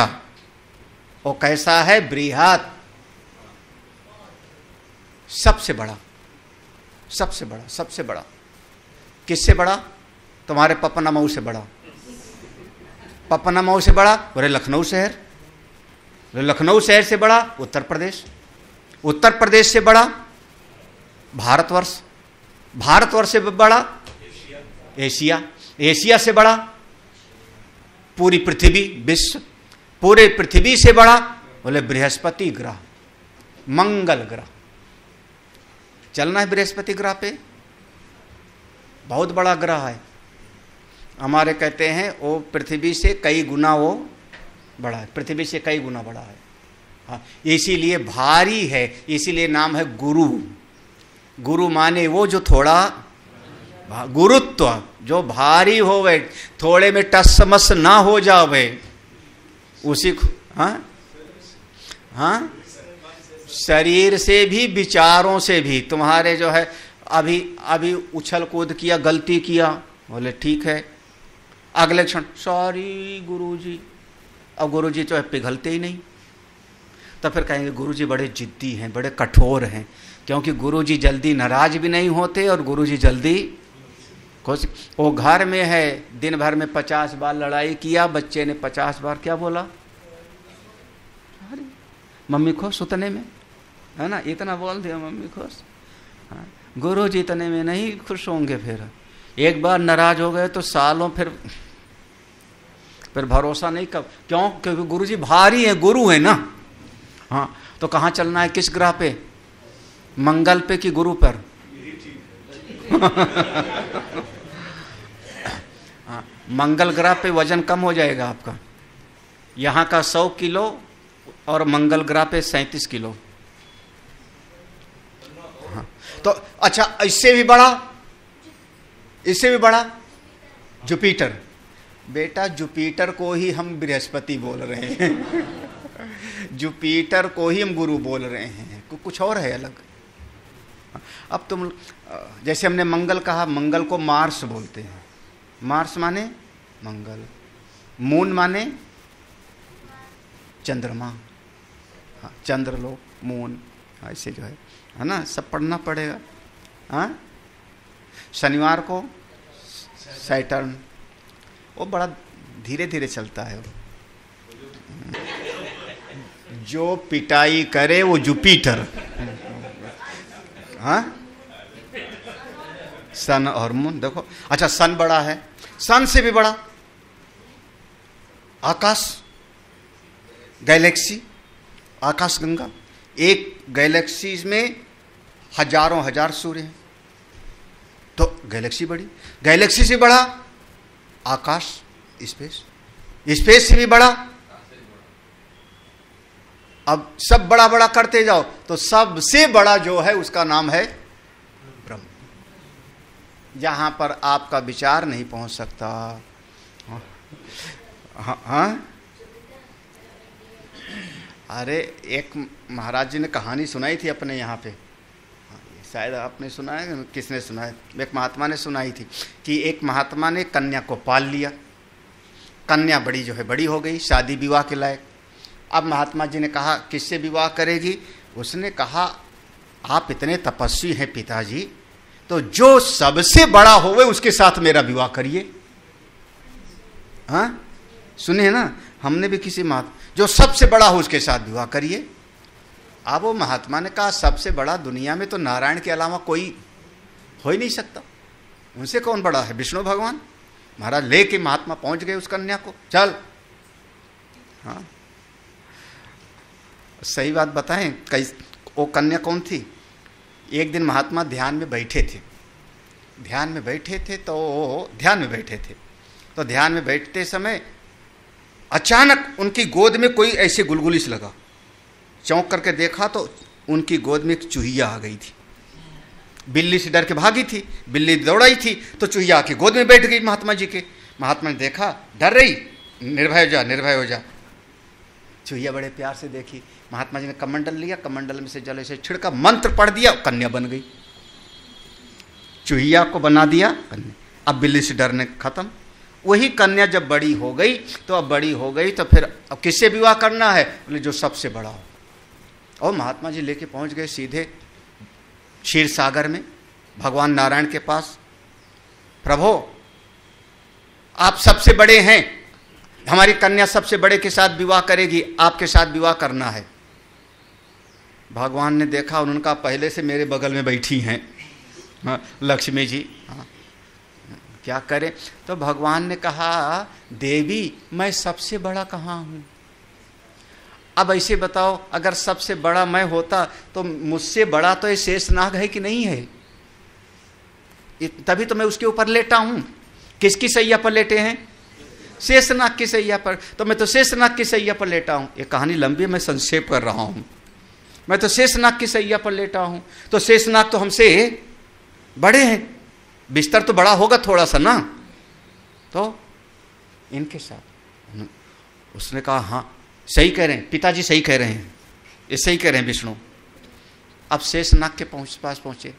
वो कैसा है? बृहत्, सबसे बड़ा, सबसे बड़ा, सबसे बड़ा। किससे बड़ा? तुम्हारे पपना मऊ से बड़ा। पपना मऊ से बड़ा? बोले लखनऊ शहर। लखनऊ शहर से बड़ा? उत्तर प्रदेश। उत्तर प्रदेश से बड़ा? भारतवर्ष। भारतवर्ष से बड़ा? एशिया। एशिया से बड़ा? पूरी पृथ्वी, विश्व। पूरे पृथ्वी से बड़ा? बोले बृहस्पति ग्रह, मंगल ग्रह। चलना है बृहस्पति ग्रह पे, बहुत बड़ा ग्रह है। हमारे कहते हैं वो पृथ्वी से कई गुना वो बड़ा है, पृथ्वी से कई गुना बड़ा है। हाँ, इसीलिए भारी है, इसीलिए नाम है गुरु। गुरु माने वो जो थोड़ा गुरुत्व, जो भारी होवे, थोड़े में टस मस ना हो जावे, उसी को। हाँ हाँ, शरीर से भी, विचारों से भी। तुम्हारे जो है अभी अभी उछल कूद किया, गलती किया, बोले ठीक है, अगले क्षण सॉरी गुरुजी। अब गुरुजी तो है पिघलते ही नहीं। तो फिर कहेंगे गुरुजी बड़े जिद्दी हैं, बड़े कठोर हैं, क्योंकि गुरुजी जल्दी नाराज भी नहीं होते और गुरुजी जल्दी खुश। वो घर में है, दिन भर में 50 बार लड़ाई किया, बच्चे ने 50 बार क्या बोला, अरे मम्मी खुश उतने में, है ना, इतना बोल दिया मम्मी खुश। हाँ, गुरु जी इतने में नहीं खुश होंगे। फिर एक बार नाराज हो गए तो सालों फिर भरोसा नहीं कब, क्यों? क्योंकि गुरु जी भारी है, गुरु है ना। हाँ, तो कहाँ चलना है, किस ग्रह पे, मंगल पे कि गुरु पर? हाँ, मंगल ग्रह पे वजन कम हो जाएगा आपका, यहाँ का 100 किलो और मंगल ग्रह पे 37 किलो। हाँ, तो अच्छा, इससे भी बड़ा जुपिटर। बेटा जुपिटर को ही हम बृहस्पति बोल रहे हैं। जुपिटर को ही हम गुरु बोल रहे हैं, कुछ और है अलग। अब तुम जैसे हमने मंगल कहा, मंगल को मार्स बोलते हैं। मार्स माने मंगल, मून माने चंद्रमा। हाँ, चंद्रलोक, मून, ऐसे जो है ना, सब पढ़ना पड़ेगा। हाँ, शनिवार को सैटर्न, वो बड़ा धीरे धीरे चलता है। जो पिटाई करे वो जुपिटर। हाँ, सन और मून देखो। अच्छा, सन बड़ा है, सन से भी बड़ा आकाश, गैलेक्सी, आकाश गंगा। एक गैलेक्सी में हजारों हजार सूर्य हैं, तो गैलेक्सी बड़ी। गैलेक्सी से बड़ा आकाश, स्पेस, स्पेस से भी बड़ा। अब सब बड़ा बड़ा करते जाओ तो सबसे बड़ा जो है उसका नाम है ब्रह्म, जहां पर आपका विचार नहीं पहुंच सकता। हाँ, अरे एक महाराज जी ने कहानी सुनाई थी अपने यहाँ पे, शायद आपने सुना है, किसने सुना है, एक महात्मा ने सुनाई थी कि एक महात्मा ने कन्या को पाल लिया। कन्या बड़ी जो है बड़ी हो गई, शादी विवाह के लायक। अब महात्मा जी ने कहा किससे विवाह करेगी? उसने कहा आप इतने तपस्वी हैं पिताजी, तो जो सबसे बड़ा होवे उसके साथ मेरा विवाह करिए। हाँ, सुने ना, हमने भी किसी जो सबसे बड़ा हो उसके साथ विवाह करिए। अब वो महात्मा ने कहा सबसे बड़ा दुनिया में तो नारायण के अलावा कोई हो ही नहीं सकता, उनसे कौन बड़ा है? विष्णु भगवान। महाराज लेके महात्मा पहुंच गए उस कन्या को, चल। हाँ, सही बात बताएं, वो कन्या कौन थी? एक दिन महात्मा ध्यान में बैठे थे, तो ध्यान में बैठते समय अचानक उनकी गोद में कोई ऐसे गुलगुली लगा। चौंक करके देखा तो उनकी गोद में एक चूहिया आ गई थी। बिल्ली से डर के भागी थी, बिल्ली दौड़ाई थी तो चूहिया आके गोद में बैठ गई महात्मा जी के। महात्मा ने देखा, डर रही, निर्भय हो जा। चूहिया बड़े प्यार से देखी। महात्मा जी ने कमंडल लिया, कमंडल में से जल से छिड़का, मंत्र पढ़ दिया, कन्या बन गई। चूहिया को बना दिया कन्या। अब बिल्ली से डरने खत्म। वही कन्या जब बड़ी हो गई तो फिर अब किससे विवाह करना है? बोले जो सबसे बड़ा हो। और महात्मा जी लेके पहुंच गए सीधे क्षीर सागर में भगवान नारायण के पास। प्रभु आप सबसे बड़े हैं, हमारी कन्या सबसे बड़े के साथ विवाह करेगी, आपके साथ विवाह करना है। भगवान ने देखा, उन्होंने कहा पहले से मेरे बगल में बैठी हैं लक्ष्मी जी, हाँ, क्या करें? तो भगवान ने कहा देवी मैं सबसे बड़ा कहाँ हूँ? अब ऐसे बताओ, अगर सबसे बड़ा मैं होता तो मुझसे बड़ा तो ये शेषनाग है कि नहीं है? तभी तो मैं उसके ऊपर लेटा हूँ। किसकी सैया पर लेटे हैं? शेषनाग की सैया पर। तो मैं तो शेषनाग की सैया पर लेटा हूँ। ये कहानी लंबी है, मैं संक्षेप कर रहा हूँ। मैं तो शेषनाग की सैया पर लेटा हूँ, तो शेषनाग तो हमसे बड़े हैं, बिस्तर तो बड़ा होगा थोड़ा सा ना, तो इनके साथ। उसने कहा हाँ सही कह रहे हैं पिताजी, सही कह रहे हैं, ये सही कह रहे हैं विष्णु। अब शेषनाग के पास पहुंचे,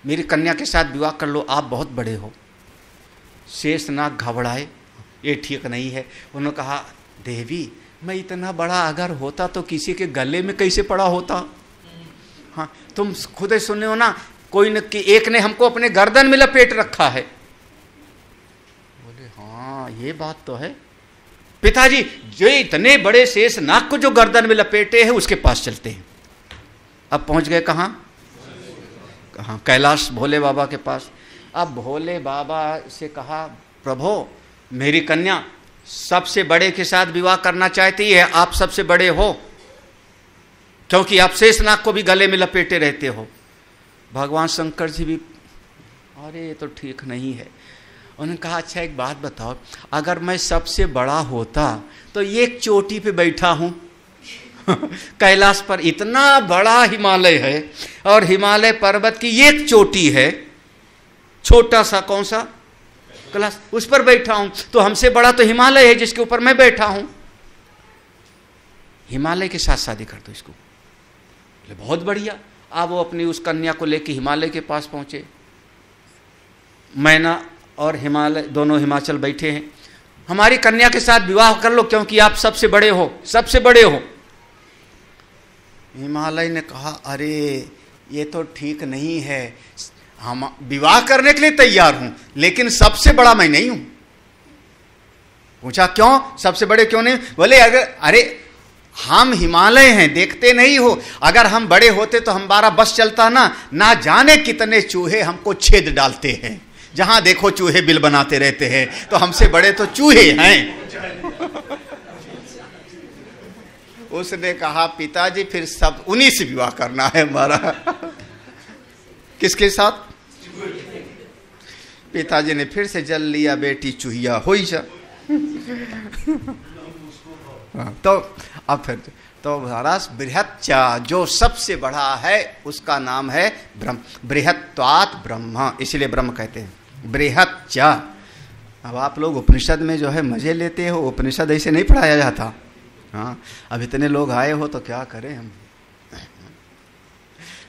मेरी कन्या के साथ विवाह कर लो, आप बहुत बड़े हो। शेषनाग घबराए, ये ठीक नहीं है। उन्होंने कहा देवी मैं इतना बड़ा अगर होता तो किसी के गले में कैसे पड़ा होता? हाँ, तुम खुद ही सुने हो ना, कोई न कि एक ने हमको अपने गर्दन में लपेट रखा है, हाँ ये बात तो है। पिताजी जो इतने बड़े शेष नाग को जो गर्दन में लपेटे हैं उसके पास चलते हैं। अब पहुंच गए कहाँ? कहाँ? कैलाश भोले बाबा के पास। अब भोले बाबा से कहा, प्रभु मेरी कन्या सबसे बड़े के साथ विवाह करना चाहती है, आप सबसे बड़े हो, क्योंकि आप शेषनाग को भी गले में लपेटे रहते हो। भगवान शंकर जी भी, अरे ये तो ठीक नहीं है। उन्होंने कहा, अच्छा एक बात बताओ, अगर मैं सबसे बड़ा होता तो एक चोटी पे बैठा हूं कैलाश पर इतना बड़ा हिमालय है और हिमालय पर्वत की एक चोटी है, छोटा सा कौन सा कैलाश, उस पर बैठा हूं, तो हमसे बड़ा तो हिमालय है जिसके ऊपर मैं बैठा हूं। हिमालय के साथ शादी कर दो इसको। बहुत बढ़िया। अब वो अपनी उस कन्या को लेकर हिमालय के पास पहुंचे। मैना और हिमालय दोनों हिमाचल बैठे हैं। हमारी कन्या के साथ विवाह कर लो क्योंकि आप सबसे बड़े हो, सबसे बड़े हो। हिमालय ने कहा, अरे ये तो ठीक नहीं है, हम विवाह करने के लिए तैयार हूं लेकिन सबसे बड़ा मैं नहीं हूं। पूछा क्यों, सबसे बड़े क्यों नहीं? बोले अरे हम हिमालय हैं, देखते नहीं हो, अगर हम बड़े होते तो हमारा बस चलता ना जाने कितने चूहे हमको छेद डालते हैं, जहां देखो चूहे बिल बनाते रहते हैं, तो हमसे बड़े तो चूहे हैं। उसने कहा, पिताजी फिर सब उन्हीं से विवाह करना है हमारा। किसके साथ? पिताजी ने फिर से जल लिया, बेटी चूहिया हो ही जा। तो अब फिर तो महाराज बृहच्चा, जो सबसे बड़ा है उसका नाम है ब्रह्म। बृहत्वात् ब्रह्म, इसलिए ब्रह्म कहते हैं बृहच्चा। अब आप लोग उपनिषद में जो है मजे लेते हो, उपनिषद ऐसे नहीं पढ़ाया जाता। हाँ, अब इतने लोग आए हो तो क्या करें हम।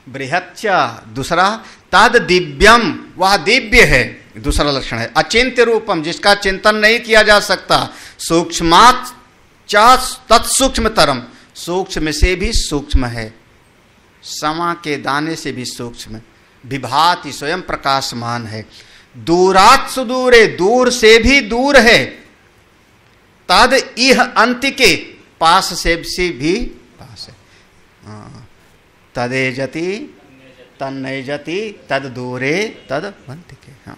बृहच्चा। दूसरा तद दिव्यम, वह दिव्य है, दूसरा लक्षण है। अचिंत्य रूपम, जिसका चिंतन नहीं किया जा सकता। सूक्ष्मात् तत्सूक्ष्मतरम, सूक्ष्म से भी सूक्ष्म है, समा के दाने से भी सूक्ष्म। विभाति, स्वयं प्रकाशमान है। दूरात् सुदूरे, दूर से भी दूर है। तद इह अंतिके, पास से भी पास है। तदेजति तन्नयजति तद दूरे तद अंतिके। हाँ।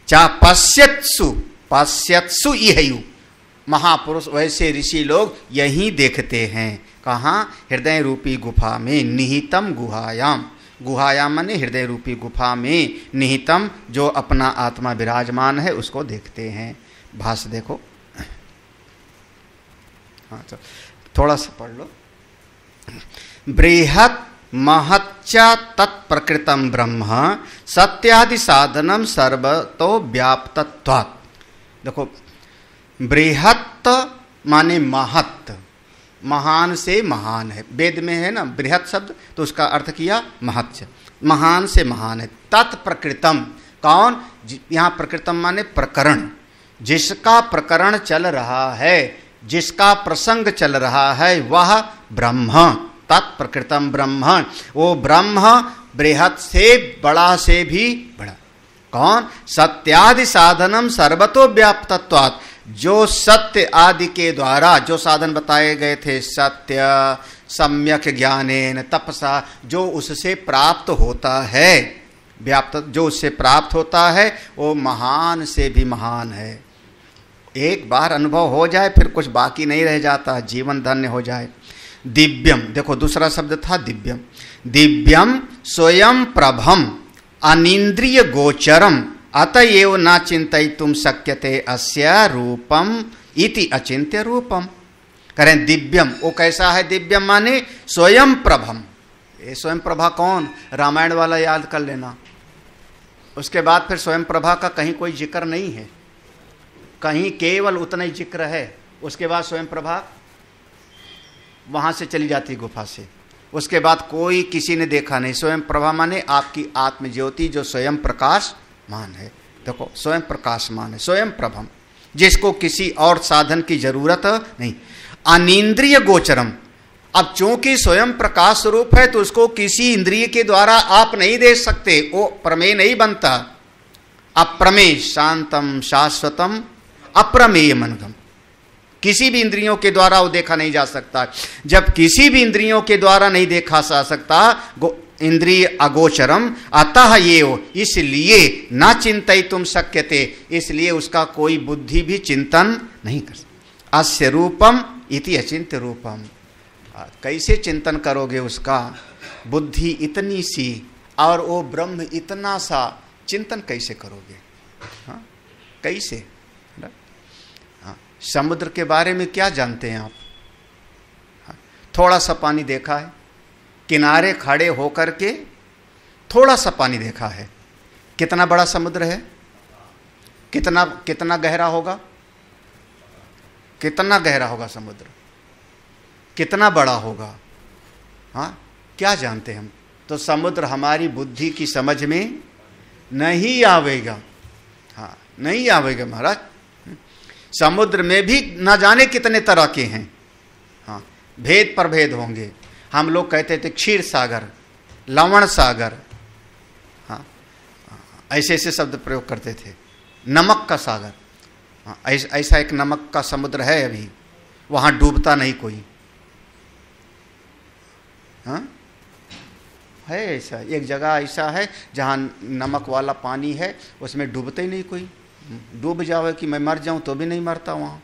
चा पश्यत्सु, पश्यत्सु इहयु, महापुरुष वैसे ऋषि लोग यही देखते हैं। कहाँ? हृदय रूपी गुफा में, निहितम गुहायाम। गुहायाम माने हृदय रूपी गुफा में, निहितम जो अपना आत्मा विराजमान है उसको देखते हैं। भाष्य देखो। हाँ, तो थोड़ा सा पढ़ लो। बृहत् महच्चा तत्प्रकृतम ब्रह्म सत्यादि साधनम सर्वतो व्याप्तत्वात्। देखो, बृहत् माने महत्, महान से महान है। वेद में है ना बृहत् शब्द, तो उसका अर्थ किया महत्, महान से महान है। तत्प्रकृतम, कौन? यहाँ प्रकृतम माने प्रकरण, जिसका प्रकरण चल रहा है, जिसका प्रसंग चल रहा है, वह ब्रह्म। तत्प्रकृतम ब्रह्म, वो ब्रह्म बृहत् से बड़ा से भी बड़ा। कौन? सत्यादि साधनम सर्वतो व्याप्तत्वात्, जो सत्य आदि के द्वारा जो साधन बताए गए थे, सत्य सम्यक ज्ञानेन तपसा, जो उससे प्राप्त होता है, व्याप्त जो उससे प्राप्त होता है, वो महान से भी महान है। एक बार अनुभव हो जाए फिर कुछ बाकी नहीं रह जाता, जीवन धन्य हो जाए। दिव्यम, देखो दूसरा शब्द था दिव्यम। दिव्यम स्वयं प्रभम अनिंद्रिय गोचरम अतएव न चिंतयितुम शक्यते अस्य रूपम इति अचिंत्य रूपम। करें दिव्यम, वो कैसा है? दिव्यम माने स्वयं प्रभम। ये स्वयं प्रभा कौन? रामायण वाला याद कर लेना। उसके बाद फिर स्वयं प्रभा का कहीं कोई जिक्र नहीं है, कहीं केवल उतना ही जिक्र है। उसके बाद स्वयं प्रभा वहां से चली जाती गुफा से, उसके बाद कोई किसी ने देखा नहीं। स्वयं प्रभा माने आपकी आत्मज्योति जो स्वयं प्रकाशमान है। देखो स्वयं प्रकाशमान है, स्वयं प्रभम, जिसको किसी और साधन की जरूरत नहीं। अनिंद्रिय गोचरम, अब चूंकि स्वयं प्रकाश स्वरूप है तो उसको किसी इंद्रिय के द्वारा आप नहीं देख सकते, वो प्रमेय नहीं बनता। अप्रमेय शांतम शाश्वतम अप्रमेय मनगम। किसी भी इंद्रियों के द्वारा वो देखा नहीं जा सकता। जब किसी भी इंद्रियों के द्वारा नहीं देखा जा सकता, इंद्रिय अगोचरम अतः ये हो, इसलिए न चिंतयितुम शक्यते, इसलिए उसका कोई बुद्धि भी चिंतन नहीं कर सकता। अस्य रूपम इति अचिंत्य रूपम, कैसे चिंतन करोगे उसका? बुद्धि इतनी सी और वो ब्रह्म इतना सा, चिंतन कैसे करोगे? हाँ, कैसे? हाँ, समुद्र के बारे में क्या जानते हैं आप? हाँ, थोड़ा सा पानी देखा है, किनारे खड़े होकर के थोड़ा सा पानी देखा है। कितना बड़ा समुद्र है, कितना गहरा होगा, कितना गहरा होगा समुद्र, कितना बड़ा होगा? हाँ, क्या जानते हैं हम? तो समुद्र हमारी बुद्धि की समझ में नहीं आवेगा। हाँ, नहीं आवेगा महाराज। समुद्र में भी न जाने कितने तरह के हैं। हाँ, भेद पर भेद होंगे। हम लोग कहते थे क्षीर सागर, लवण सागर, हाँ, ऐसे ऐसे शब्द प्रयोग करते थे। नमक का सागर, हाँ, ऐसा एक नमक का समुद्र है अभी, वहाँ डूबता नहीं कोई। हाँ, है ऐसा एक जगह ऐसा है जहाँ नमक वाला पानी है, उसमें डूबते ही नहीं कोई। डूब जावे कि मैं मर जाऊं तो भी नहीं मरता वहाँ।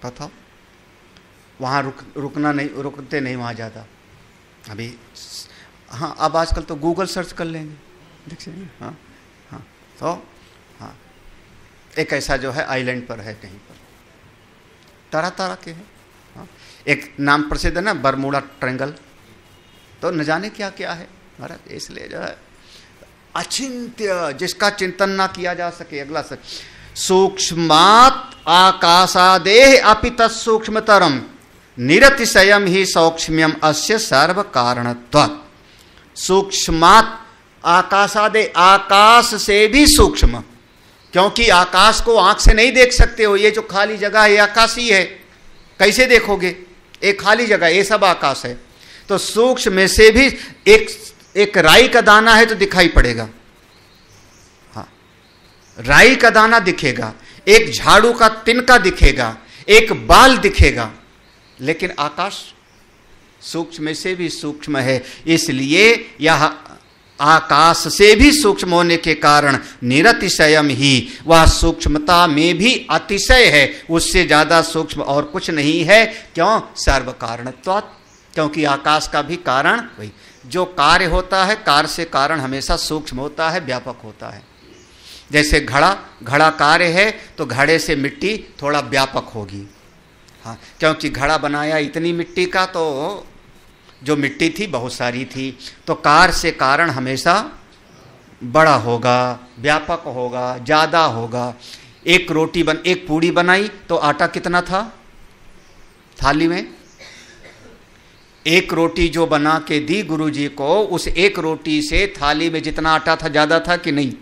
पता, वहाँ रुकना नहीं, रुकते नहीं वहाँ ज़्यादा अभी। हाँ, अब आजकल तो गूगल सर्च कर लेंगे, देख सकते। हाँ हाँ, तो हाँ, एक ऐसा जो है आइलैंड पर है, कहीं पर तरह तरह के हैं। हाँ, एक नाम प्रसिद्ध है ना, बरमूडा ट्रायंगल, तो न जाने क्या क्या है महाराज। इसलिए जो है अचिंत्य, जिसका चिंतन ना किया जा सके। अगला सक सूक्ष्मात आकाशादेह अपि तत्सूक्ष्मतरम निरतिशयम ही सौक्ष्म्यम अस्य सर्व कारणत्वात्। सूक्ष्मात आकाशादे, आकाश से भी सूक्ष्म, क्योंकि आकाश को आंख से नहीं देख सकते हो। ये जो खाली जगह है आकाश ही है, कैसे देखोगे? एक खाली जगह, ये सब आकाश है। तो सूक्ष्म में से भी एक राई का दाना है तो दिखाई पड़ेगा। हाँ, राई का दाना दिखेगा, एक झाड़ू का तिनका दिखेगा, एक बाल दिखेगा, लेकिन आकाश सूक्ष्म में से भी सूक्ष्म है। इसलिए यह आकाश से भी सूक्ष्म होने के कारण निरतिशयम ही, वह सूक्ष्मता में भी अतिशय है, उससे ज्यादा सूक्ष्म और कुछ नहीं है। क्यों? सर्व कारणत्वात्, क्योंकि आकाश का भी कारण वही। जो कार्य होता है, कार्य से कारण हमेशा सूक्ष्म होता है, व्यापक होता है। जैसे घड़ा कार्य है तो घड़े से मिट्टी थोड़ा व्यापक होगी। हाँ, क्योंकि घड़ा बनाया इतनी मिट्टी का, तो जो मिट्टी थी बहुत सारी थी, तो कार्य से कारण हमेशा बड़ा होगा, व्यापक होगा, ज़्यादा होगा। एक पूड़ी बनाई तो आटा कितना था थाली में? एक रोटी जो बना के दी गुरुजी को, उस एक रोटी से थाली में जितना आटा था ज़्यादा था कि नहीं?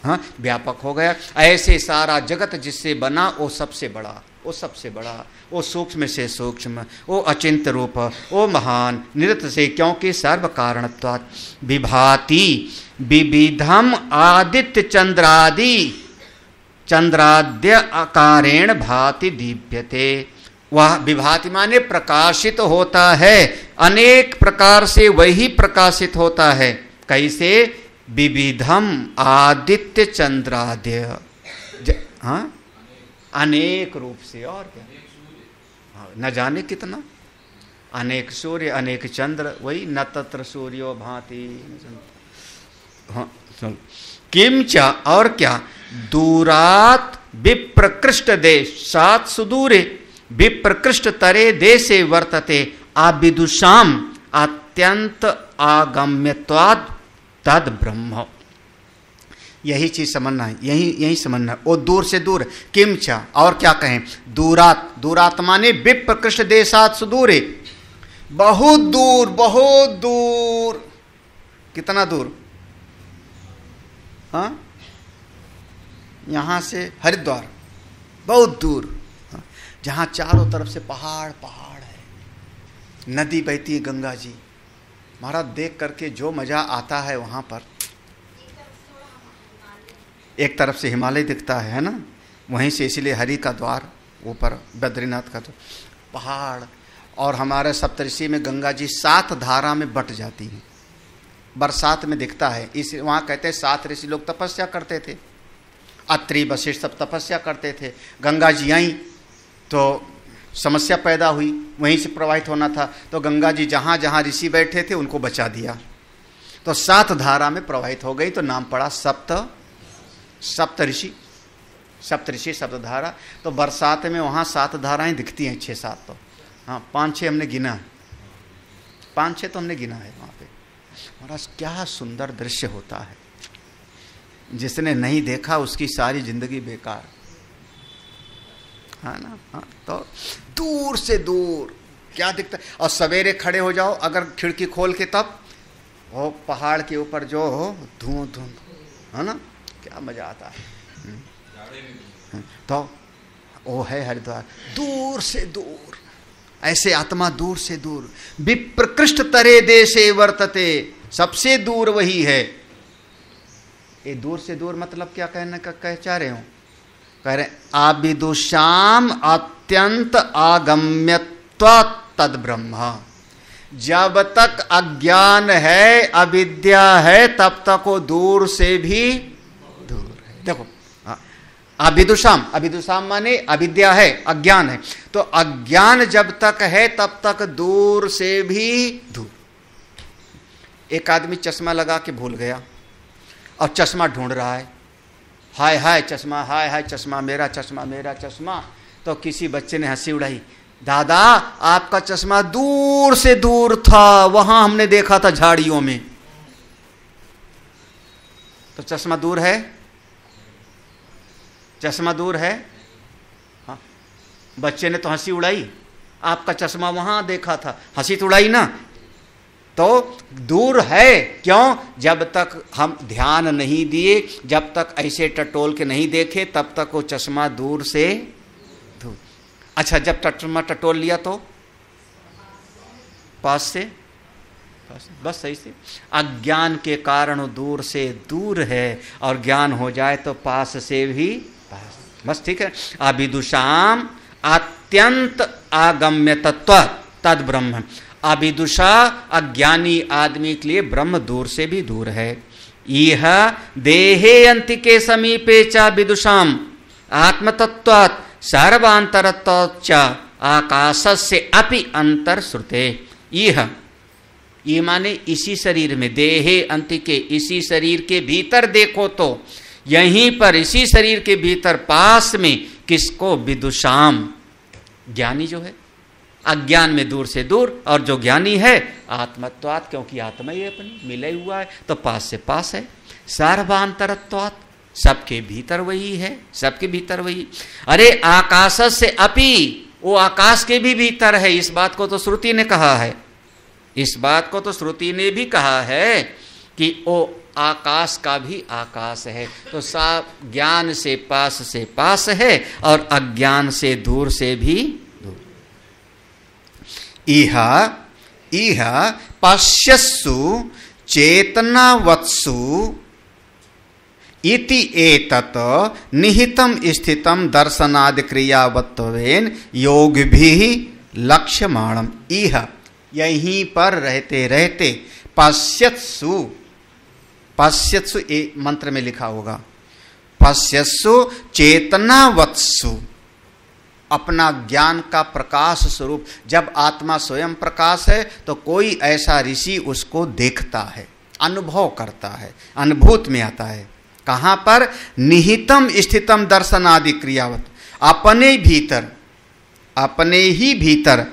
हाँ, व्यापक हो गया। ऐसे सारा जगत जिससे बना वो सबसे बड़ा, वो सबसे बड़ा, वो सूक्ष्म से सूक्ष्म, वो अचिंत्य रूप, वो महान निरत से, क्योंकि सर्व कारणत्वात् विभाति विविधम आदित्य चंद्राद्य आकारेण भाति दीप्यते। वह विभाति माने प्रकाशित होता है, अनेक प्रकार से वही प्रकाशित होता है। कैसे? विविधम आदित्य चंद्राद्य, हाँ, अनेक रूप से। और क्या? हाँ, न जाने कितना, अनेक सूर्य अनेक चंद्र, वही न तत्र सूर्यो भाति। हाँ, चलो। किंचा, और क्या? दूरात विप्रकृष्ट देशात् सुदूरे विप्रकृष्ट तरे देशे वर्तते आविदुषाम अत्यंत आगम्यत्वात् तद ब्रह्म। यही चीज समझना है, यही समझना है। वो दूर से दूर, किंचा, और क्या कहें? दूरात माने विप्रकृष्ट देशात् सुदूरे, बहुत दूर, बहुत दूर। कितना दूर? हाँ, यहां से हरिद्वार, बहुत दूर, जहाँ चारों तरफ से पहाड़ पहाड़ है, नदी बहती है गंगा जी। महाराज देख करके जो मज़ा आता है वहाँ पर। एक तरफ से हिमालय दिखता है ना, वहीं से इसलिए हरि का द्वार ऊपर, बद्रीनाथ का तो पहाड़। और हमारे सप्तऋषि में गंगा जी 7 धारा में बट जाती हैं, बरसात में दिखता है। इस वहाँ कहते हैं 7 ऋषि लोग तपस्या करते थे, अत्रि वशिष्ठ सब तपस्या करते थे। गंगा जी आई तो समस्या पैदा हुई, वहीं से प्रवाहित होना था, तो गंगा जी जहाँ जहाँ ऋषि बैठे थे उनको बचा दिया, तो 7 धारा में प्रवाहित हो गई, तो नाम पड़ा सप्तऋषि, सप्तऋषि सप्तधारा। तो बरसात में वहाँ 7 धाराएं दिखती हैं, 6-7 तो, हाँ 5-6 हमने गिना, 5-6 तो हमने गिना है वहाँ पे। महाराज क्या सुंदर दृश्य होता है, जिसने नहीं देखा उसकी सारी जिंदगी बेकार, हाँ ना। हाँ, तो दूर से दूर क्या दिखता है। और सवेरे खड़े हो जाओ अगर खिड़की खोल के, तब वो पहाड़ के ऊपर जो धुआं धुआं, है ना, क्या मजा आता है। तो वो है हरिद्वार, दूर से दूर, ऐसे आत्मा दूर से दूर। विप्रकृष्ट तरे देशे वर्तते, सबसे दूर वही है। ये दूर से दूर मतलब क्या कहने का कह चाह रहे हो, कह रहे आविदुषाम अत्यंत आगम्यत्व तद ब्रह्म। जब तक अज्ञान है, अविद्या है, तब तक वो दूर से भी दूर है। देखो अविदुषाम, अविदुषाम माने अविद्या है, अज्ञान है, तो अज्ञान जब तक है तब तक दूर से भी दूर। एक आदमी चश्मा लगा के भूल गया और चश्मा ढूंढ रहा है, हाय हाय चश्मा, हाय हाय चश्मा, मेरा चश्मा, मेरा चश्मा। तो किसी बच्चे ने हंसी उड़ाई, दादा आपका चश्मा दूर से दूर था, वहां हमने देखा था झाड़ियों में। तो चश्मा दूर है, चश्मा दूर है। हाँ, बच्चे ने तो हंसी उड़ाई, आपका चश्मा वहां देखा था, हंसी तो उड़ाई ना। तो दूर है, क्यों? जब तक हम ध्यान नहीं दिए, जब तक ऐसे टटोल के नहीं देखे, तब तक वो चश्मा दूर से दूर। अच्छा, जब चश्मा टटोल लिया तो पास से, बस सही से। अज्ञान के कारण दूर से दूर है, और ज्ञान हो जाए तो पास से भी पास, बस ठीक है। अविदुषाम अत्यंत आगम्य तत्व तद ब्रह्म। अविदुषा अज्ञानी आदमी के लिए ब्रह्म दूर से भी दूर है। यह देहे अंतिके समीपे च विदुषाम आत्मतत्वात् सर्वांतरत्वाच्च आकाशस्य अपि अंतर श्रुते। यह, ये माने इसी शरीर में, देहे अंतिके, इसी शरीर के भीतर देखो तो, यहीं पर इसी शरीर के भीतर पास में किसको? विदुषाम, ज्ञानी जो है, अज्ञान में दूर से दूर, और जो ज्ञानी है आत्मत्वात्, क्योंकि आत्मा ही अपनी मिले हुआ है, तो पास से पास है। सर्वांतरत्वात्, सबके भीतर वही है, सबके भीतर वही। अरे आकाश से अपि, वो आकाश के भी भीतर है। इस बात को तो श्रुति ने कहा है, इस बात को तो श्रुति ने भी कहा है कि वो आकाश का भी आकाश है। तो सब ज्ञान से पास है, और अज्ञान से दूर से भी दूर। इह पश्यस्सु चेतनावत्सु इति एतत् निहितम स्थितम दर्शनादि क्रियावत्वेन योग भी लक्ष्यमाणम। इह, यहीं पर रहते रहते, पश्यत्सु, पश्यत्सु ए मंत्र में लिखा होगा, पश्यत्सु चेतनावत्सु, अपना ज्ञान का प्रकाश स्वरूप। जब आत्मा स्वयं प्रकाश है तो कोई ऐसा ऋषि उसको देखता है, अनुभव करता है, अनुभूत में आता है। कहाँ पर? निहितम स्थितम दर्शनादि क्रियावत, अपने भीतर, अपने ही भीतर।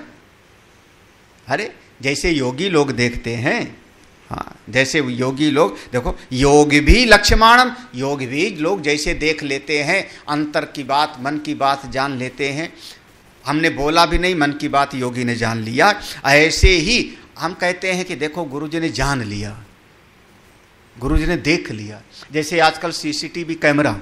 अरे जैसे योगी लोग देखते हैं, हाँ, जैसे योगी लोग, देखो योग भी लक्ष्यमाणम, योग भी लोग जैसे देख लेते हैं, अंतर की बात, मन की बात जान लेते हैं। हमने बोला भी नहीं, मन की बात योगी ने जान लिया। ऐसे ही हम कहते हैं कि देखो गुरुजी ने जान लिया, गुरुजी ने देख लिया। जैसे आजकल सीसीटीवी कैमरा,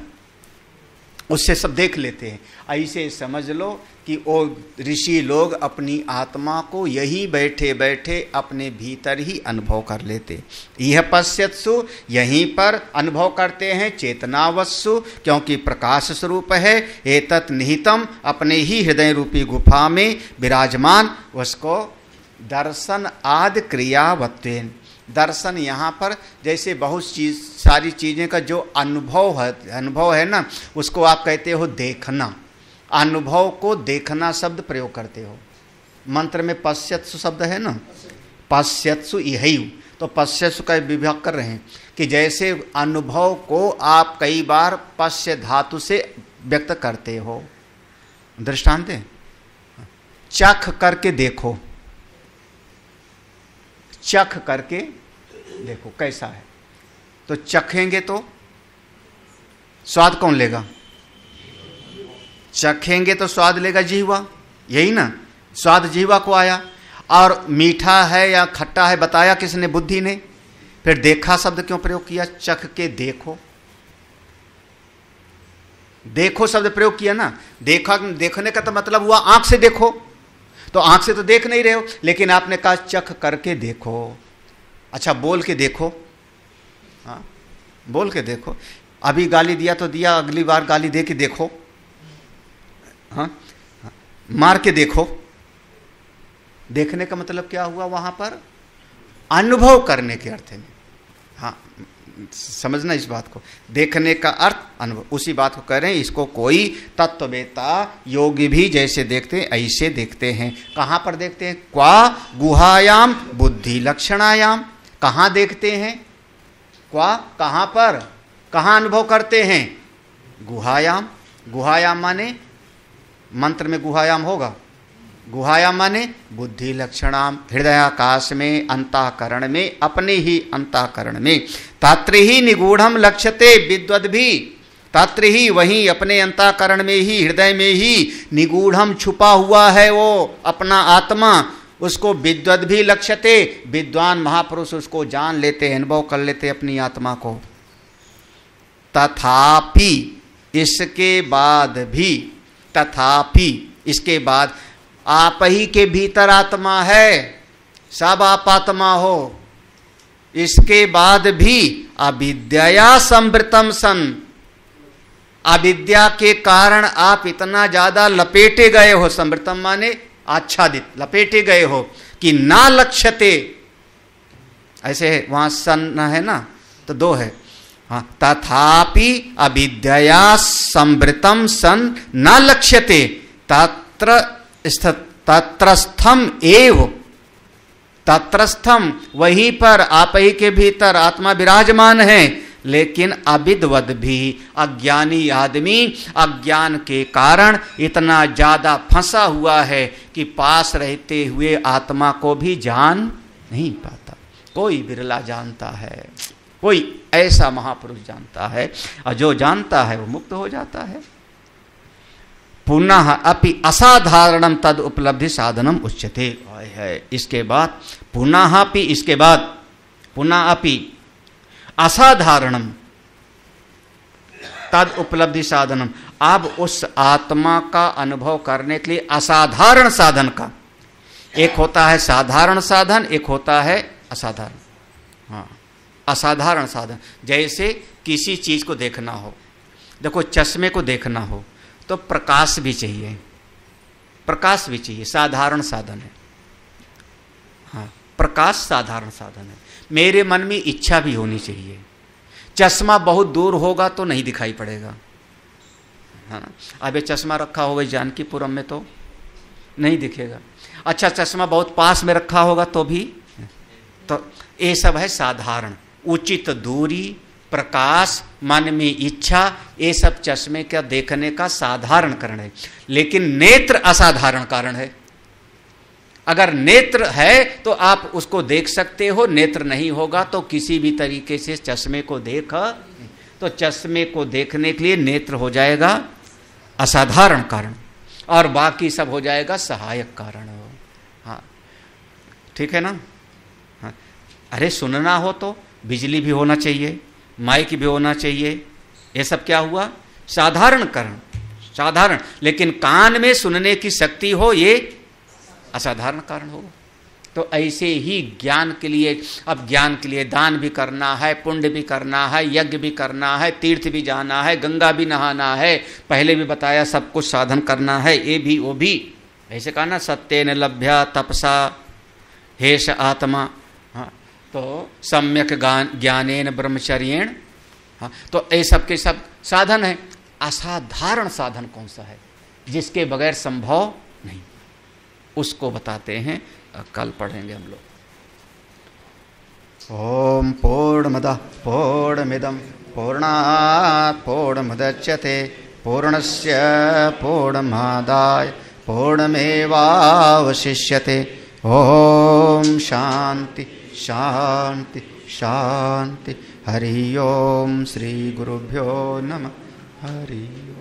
उससे सब देख लेते हैं। ऐसे समझ लो कि वो ऋषि लोग अपनी आत्मा को यही बैठे बैठे अपने भीतर ही अनुभव कर लेते। यह पश्यत्सु, यहीं पर अनुभव करते हैं चेतनावत्सु, क्योंकि प्रकाश स्वरूप है। एतत् निहितम, अपने ही हृदय रूपी गुफा में विराजमान, उसको दर्शन आदि क्रियावत्वेन। दर्शन यहाँ पर जैसे बहुत सारी चीज़ें का जो अनुभव है ना, उसको आप कहते हो देखना। अनुभव को देखना शब्द प्रयोग करते हो। मंत्र में पश्यत्सु शब्द है ना, पश्यत्सु यही, तो पश्यत्सु का विभाग कर रहे हैं कि जैसे अनुभव को आप कई बार पश्य धातु से व्यक्त करते हो। दृष्टांत है, चख करके देखो, चख करके देखो कैसा है, तो चखेंगे तो स्वाद कौन लेगा? चखेंगे तो स्वाद लेगा जीवा, यही ना, स्वाद जीवा को आया। और मीठा है या खट्टा है बताया किसने? बुद्धि ने। फिर देखा शब्द क्यों प्रयोग किया? चख के देखो, देखो शब्द प्रयोग किया ना। देखा, देखने का तो मतलब हुआ आंख से देखो, तो आंख से तो देख नहीं रहे हो, लेकिन आपने कहा चख करके देखो। अच्छा बोल के देखो, हाँ बोल के देखो। अभी गाली दिया तो दिया, अगली बार गाली दे के देखो, हाँ मार के देखो। देखने का मतलब क्या हुआ वहां पर? अनुभव करने के अर्थ में। हाँ समझना इस बात को, देखने का अर्थ अनुभव। उसी बात को कह रहे हैं, इसको कोई तत्ववेता योगी भी जैसे देखते हैं ऐसे देखते हैं। कहाँ पर देखते हैं? क्वा गुहायाम बुद्धि लक्षणायाम। कहाँ देखते हैं? क्वा कहाँ पर, कहाँ अनुभव करते हैं? गुहायाम। गुहायाम माने मंत्र में गुहायाम होगा। गुहायाम माने बुद्धि लक्षणाम, हृदयाकाश में, अंतःकरण में, अपने ही अंतःकरण में। तत्र ही निगूढ़म लक्ष्यते विद्वद भी, तत्र ही वहीं अपने अंतःकरण में ही, हृदय में ही निगूढ़म छुपा हुआ है वो अपना आत्मा। उसको विद्वद भी लक्ष्यते, विद्वान महापुरुष उसको जान लेते, अनुभव कर लेते अपनी आत्मा को। तथापि, इसके बाद भी, तथापि इसके बाद, आप ही के भीतर आत्मा है, सब आप आत्मा हो, इसके बाद भी अविद्या संवृतम सन, अविद्या के कारण आप इतना ज्यादा लपेटे गए हो। संवृतम माने आच्छादित, लपेटे गए हो कि ना लक्ष्यते, ऐसे वहां सन है ना, तो दो है। हाँ, तथापि अविद्या संवृतम सन न लक्ष्यते, तत्रस्थम एव, तत्रस्थम वहीं पर आप ही के भीतर आत्मा विराजमान है। लेकिन अविद्वद भी, अज्ञानी आदमी अज्ञान के कारण इतना ज्यादा फंसा हुआ है कि पास रहते हुए आत्मा को भी जान नहीं पाता। कोई बिरला जानता है, कोई ऐसा महापुरुष जानता है, और जो जानता है वो मुक्त हो जाता है। पुनः अपि असाधारणम तद उपलब्धि साधनम उच्यते है। इसके बाद पुनः अपि, इसके बाद पुनः अपि असाधारणम तद उपलब्धि साधनम, अब उस आत्मा का अनुभव करने के लिए असाधारण साधन का, एक होता है साधारण साधन, एक होता है असाधारण। हाँ, असाधारण साधन, जैसे किसी चीज को देखना हो, देखो चश्मे को देखना हो तो प्रकाश भी चाहिए, प्रकाश भी चाहिए, साधारण साधन है। हाँ, प्रकाश साधारण साधन है। मेरे मन में इच्छा भी होनी चाहिए। चश्मा बहुत दूर होगा तो नहीं दिखाई पड़ेगा, है ना। अब ये चश्मा रखा होगा जानकीपुरम में तो नहीं दिखेगा। अच्छा, चश्मा बहुत पास में रखा होगा तो भी, तो ये सब है साधारण। उचित दूरी, प्रकाश, मन में इच्छा, ये सब चश्मे का देखने का साधारण कारण है। लेकिन नेत्र असाधारण कारण है। अगर नेत्र है तो आप उसको देख सकते हो, नेत्र नहीं होगा तो किसी भी तरीके से चश्मे को देखा, तो चश्मे को देखने के लिए नेत्र हो जाएगा असाधारण कारण, और बाकी सब हो जाएगा सहायक कारण। हाँ ठीक है ना। हाँ, अरे सुनना हो तो बिजली भी होना चाहिए, माइक भी होना चाहिए, ये सब क्या हुआ? साधारण कारण, साधारण, लेकिन कान में सुनने की शक्ति हो ये असाधारण कारण होगा। तो ऐसे ही ज्ञान के लिए, अब ज्ञान के लिए दान भी करना है, पुण्य भी करना है, यज्ञ भी करना है, तीर्थ भी जाना है, गंगा भी नहाना है, पहले भी बताया सब कुछ साधन करना है, ये भी वो भी। ऐसे कहा ना, सत्येन लभ्या तपसा हेष आत्मा। हाँ, तो सम्यक ज्ञानेन ब्रह्मचर्येण। हाँ, तो ये सब के सब साधन है। असाधारण साधन कौन सा है जिसके बगैर संभव नहीं, उसको बताते हैं, कल पढ़ेंगे हम लोग। ओम पूर्णमदः पूर्णमिदं पूर्णात् पूर्णमुदच्यते पूर्णस्य पूर्णमादाय पूर्णमेवावशिष्यते। ओम शांति शांति शांति। हरि ओम। श्री गुरुभ्यो नमः। हरि ओम।